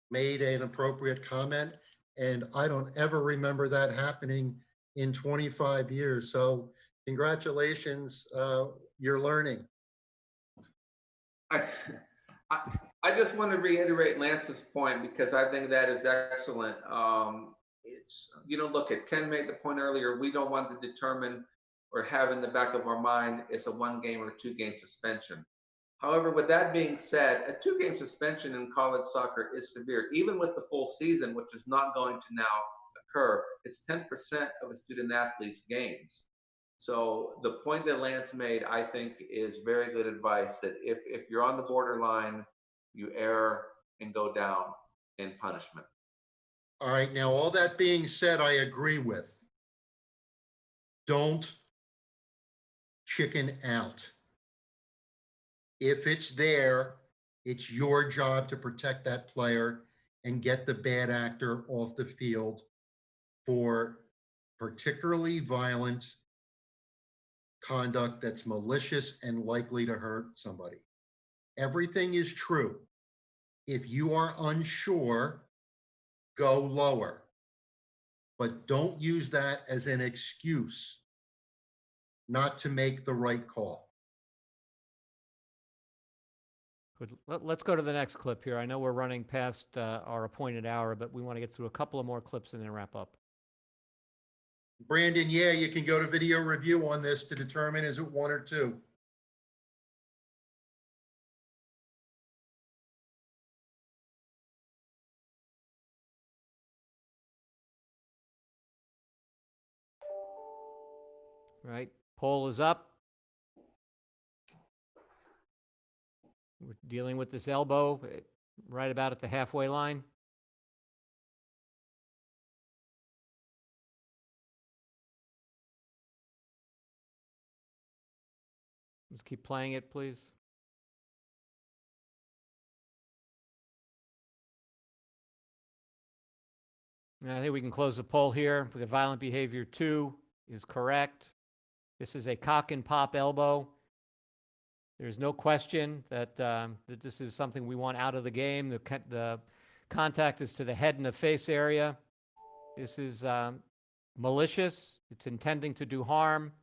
made an appropriate comment, and I don't ever remember that happening in 25 years. So congratulations, you're learning. I just want to reiterate Lance's point because I think that is excellent. Look at Ken made the point earlier, we don't want to determine or have in the back of our mind it's a 1-game or 2-game suspension. However, with that being said, a 2-game suspension in college soccer is severe, even with the full season, which is not going to now occur. It's 10% of a student athlete's games. So the point that Lance made, I think, is very good advice, that if you're on the borderline, you err and go down in punishment. All right, now all that being said, I agree with. Don't chicken out. If it's there, it's your job to protect that player and get the bad actor off the field for particularly violent conduct that's malicious and likely to hurt somebody. Everything is true. If you are unsure, go lower. But don't use that as an excuse not to make the right call. Good. Let's go to the next clip here. I know we're running past our appointed hour, but we want to get through a couple of more clips and then wrap up. Brandon, yeah, you can go to video review on this to determine is it 1 or 2. Right. Poll is up. We're dealing with this elbow right about at the halfway line. Let's keep playing it, please. And I think we can close the poll here. The violent behavior 2 is correct. This is a cock and pop elbow. There's no question that that this is something we want out of the game. The contact is to the head and the face area. This is malicious. It's intending to do harm.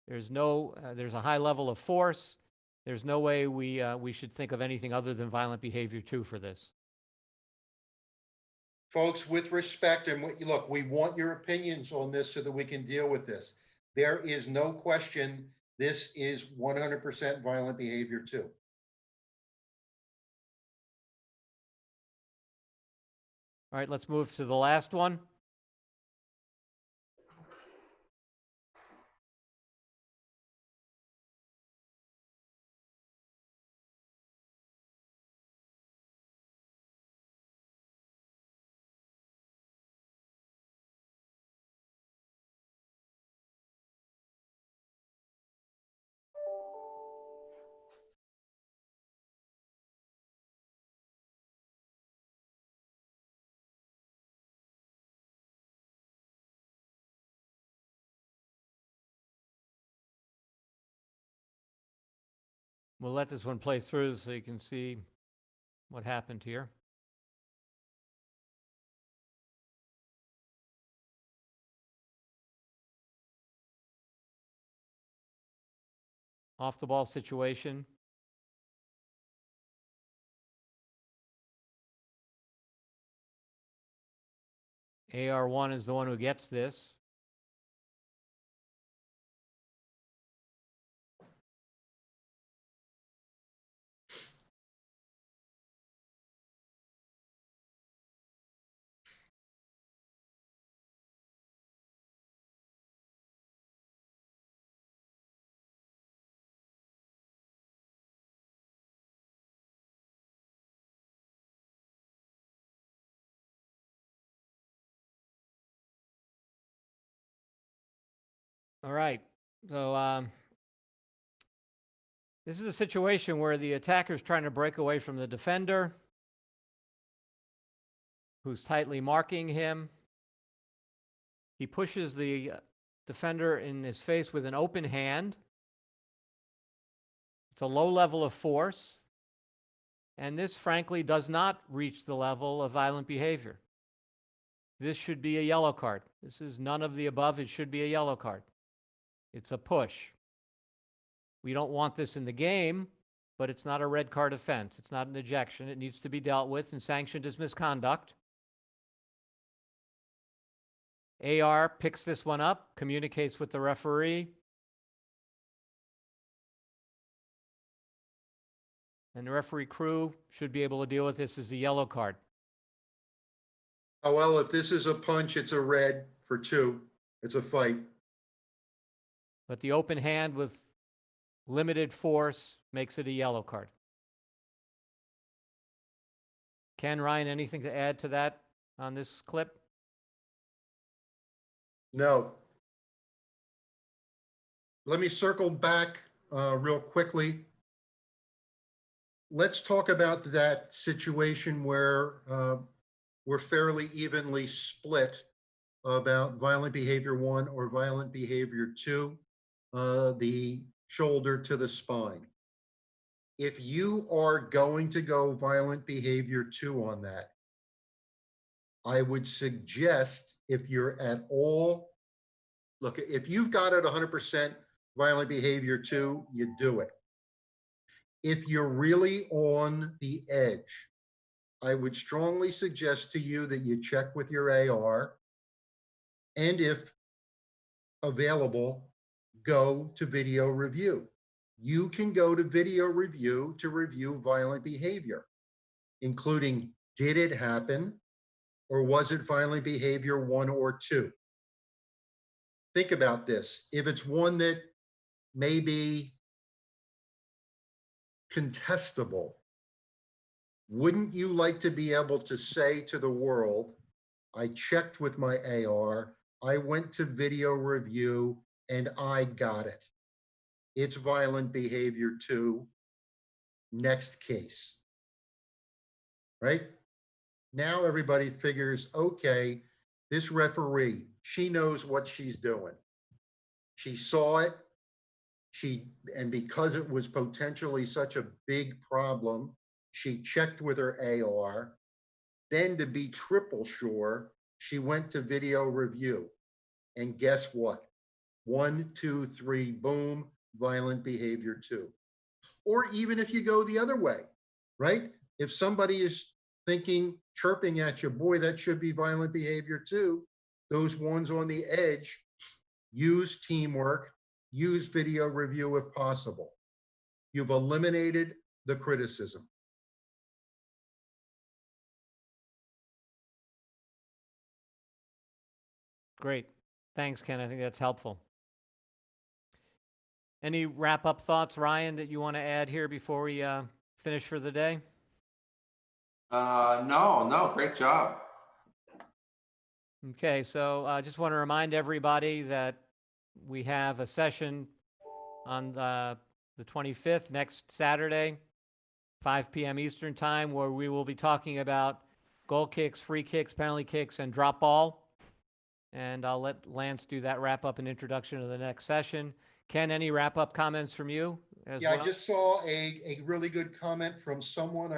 There's a high level of force. There's no way we should think of anything other than violent behavior 2 for this. Folks, with respect, and look, we want your opinions on this so that we can deal with this. There is no question this is 100% violent behavior 2. All right, let's move to the last one. We'll let this one play through so you can see what happened here. Off the ball situation. AR1 is the one who gets this. All right. So this is a situation where the attacker is trying to break away from the defender, who's tightly marking him. He pushes the defender in his face with an open hand. It's a low level of force. And this, frankly, does not reach the level of violent behavior. This should be a yellow card. This is none of the above. It should be a yellow card. It's a push. We don't want this in the game, but it's not a red card offense. It's not an ejection. It needs to be dealt with and sanctioned as misconduct. AR picks this one up, communicates with the referee. And the referee crew should be able to deal with this as a yellow card. Oh, well, if this is a punch, it's a red for 2. It's a fight. but the open hand with limited force makes it a yellow card. Ken, Ryan, anything to add to that on this clip? No. Let me circle back real quickly. Let's talk about that situation where we're fairly evenly split about violent behavior 1 or violent behavior 2, the shoulder to the spine. If you are going to go violent behavior 2 on that, I would suggest, if you're at all, look, if you've got it 100% violent behavior 2, you do it. If you're really on the edge, I would strongly suggest to you that you check with your AR, and if available, go to video review. You can go to video review to review violent behavior, including, did it happen, or was it violent behavior 1 or 2? Think about this. If it's one that may be contestable, wouldn't you like to be able to say to the world, I checked with my AR, I went to video review, and I got it. It's violent behavior 2, next case, right? Now everybody figures, okay, this referee, she knows what she's doing. She saw it, and because it was potentially such a big problem, she checked with her AR. Then, to be triple sure, she went to video review. And guess what? 1, 2, 3, boom, violent behavior 2. Or even if you go the other way, right? If somebody is thinking, chirping at you, boy, that should be violent behavior 2, those ones on the edge, use teamwork, use video review if possible. You've eliminated the criticism. Great. Thanks, Ken. I think that's helpful. Any wrap-up thoughts, Ryan, that you want to add here before we finish for the day? No, great job. Okay, so I just want to remind everybody that we have a session on the 25th, next Saturday, 5 p.m. Eastern Time, where we will be talking about goal kicks, free kicks, penalty kicks, and drop ball. And I'll let Lance do that wrap-up and introduction to the next session. Ken, any wrap-up comments from you as well? I just saw a really good comment from someone.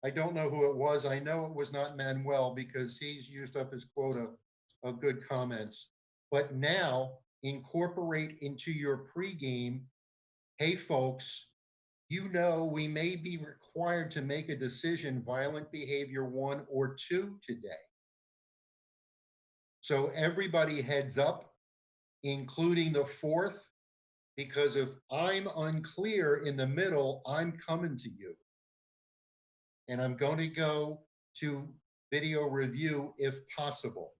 I don't know who it was. I know it was not Manuel because he's used up his quota of good comments. But now incorporate into your pregame, hey folks, you know we may be required to make a decision, violent behavior 1 or 2 today. So everybody heads up, including the 4th, because if I'm unclear in the middle, I'm coming to you. And I'm going to go to video review if possible.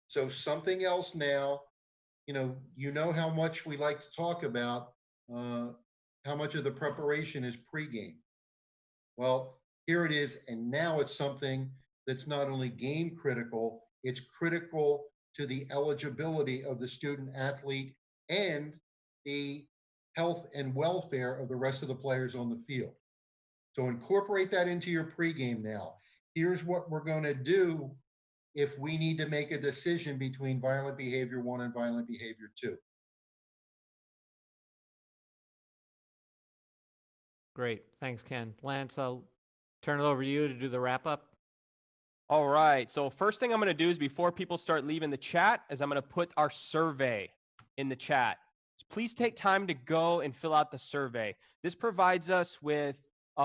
So something else now, you know how much we like to talk about how much of the preparation is pregame. Well, here it is, and now it's something that's not only game critical, it's critical to the eligibility of the student athlete and the health and welfare of the rest of the players on the field. So incorporate that into your pregame now. Here's what we're going to do if we need to make a decision between violent behavior 1 and violent behavior 2. Great. Thanks, Ken. Lance, I'll turn it over to you to do the wrap-up. All right. So first thing I'm going to do is before people start leaving the chat is I'm going to put our survey in the chat. So please take time to go and fill out the survey. This provides us with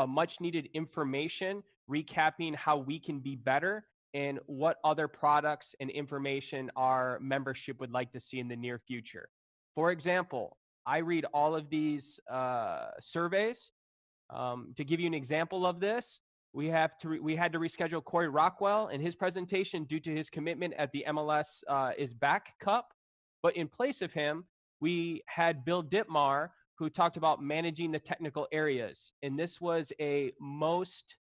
much needed information, recapping how we can be better and what other products and information our membership would like to see in the near future. For example, I read all of these surveys. To give you an example of this, we had to reschedule Corey Rockwell and his presentation due to his commitment at the MLS Is Back Cup. But in place of him, we had Bill Dittmar, who talked about managing the technical areas. And this was a most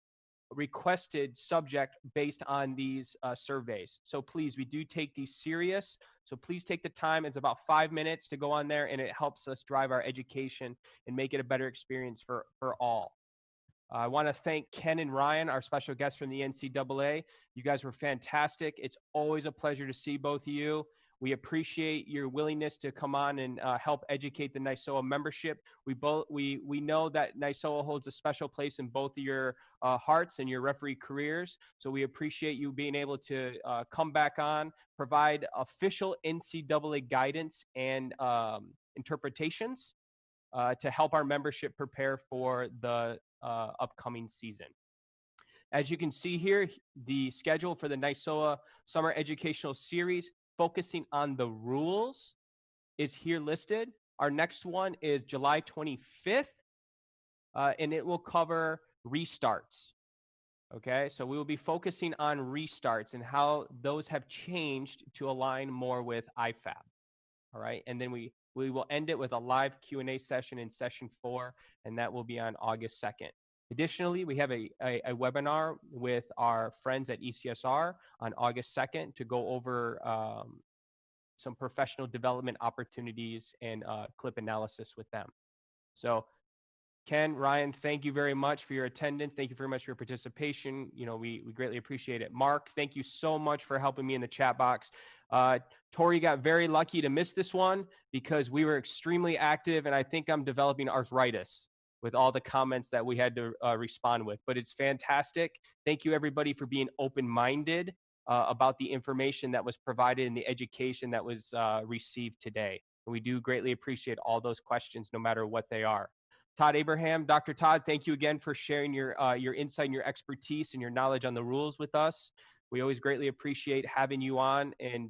requested subject based on these surveys. So please, we do take these serious. So please take the time. It's about 5 minutes to go on there, and it helps us drive our education and make it a better experience for all. I want to thank Ken and Ryan, our special guests from the NCAA. You guys were fantastic. It's always a pleasure to see both of you. We appreciate your willingness to come on and help educate the NYSOA membership. We know that NYSOA holds a special place in both of your hearts and your referee careers. So we appreciate you being able to come back on, provide official NCAA guidance and interpretations to help our membership prepare for the upcoming season. As you can see here, the schedule for the NYSOA Summer Educational Series focusing on the rules is here listed. Our next one is July 25th, and it will cover restarts. Okay, so we will be focusing on restarts and how those have changed to align more with IFAB. All right, and then we will end it with a live Q&A session in session 4, and that will be on August 2nd. Additionally, we have a webinar with our friends at ECSR on August 2nd to go over some professional development opportunities and clip analysis with them. So Ken, Ryan, thank you very much for your attendance. Thank you very much for your participation. You know, we greatly appreciate it. Mark, thank you so much for helping me in the chat box. Tori got very lucky to miss this one because we were extremely active, and I think I'm developing arthritis with all the comments that we had to respond with. But it's fantastic. Thank you, everybody, for being open-minded about the information that was provided and the education that was received today. And we do greatly appreciate all those questions, no matter what they are. Todd Abraham, Dr. Todd, thank you again for sharing your insight and your expertise and your knowledge on the rules with us. We always greatly appreciate having you on and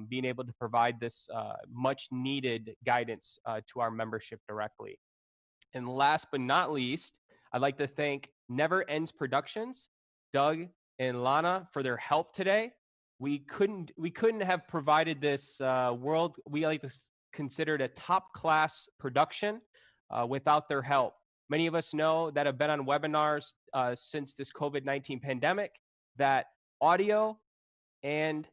being able to provide this much needed guidance to our membership directly. And last but not least, I'd like to thank Never Ends Productions, Doug and Lana, for their help today. We couldn't have provided this we like to consider it a top class production without their help. Many of us know that have been on webinars since this COVID-19 pandemic that audio and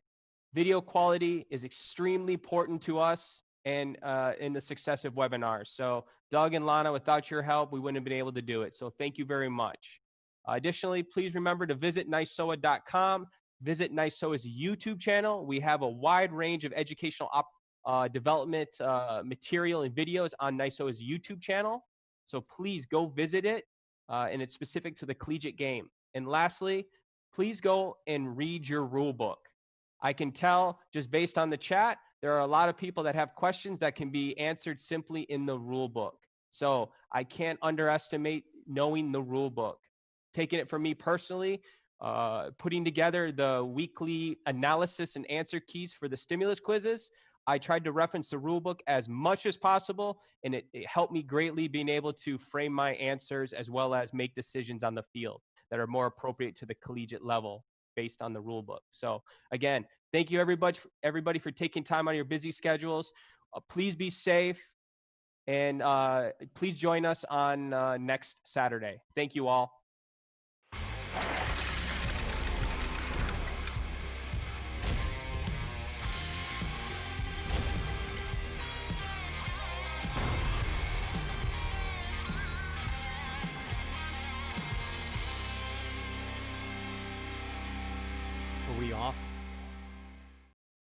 video quality is extremely important to us and in the success of webinars. So Doug and Lana, without your help, we wouldn't have been able to do it. So thank you very much. Additionally, please remember to visit NYSOA.com, visit NYSOA's YouTube channel. We have a wide range of educational development material and videos on NYSOA's YouTube channel. So please go visit it, and it's specific to the collegiate game. And lastly, please go and read your rule book. I can tell just based on the chat, there are a lot of people that have questions that can be answered simply in the rule book. So I can't underestimate knowing the rule book. Taking it from me personally, putting together the weekly analysis and answer keys for the stimulus quizzes, I tried to reference the rule book as much as possible, and it helped me greatly being able to frame my answers as well as make decisions on the field that are more appropriate to the collegiate level based on the rule book. So again, thank you everybody for taking time on your busy schedules. Please be safe, and please join us on next Saturday. Thank you all.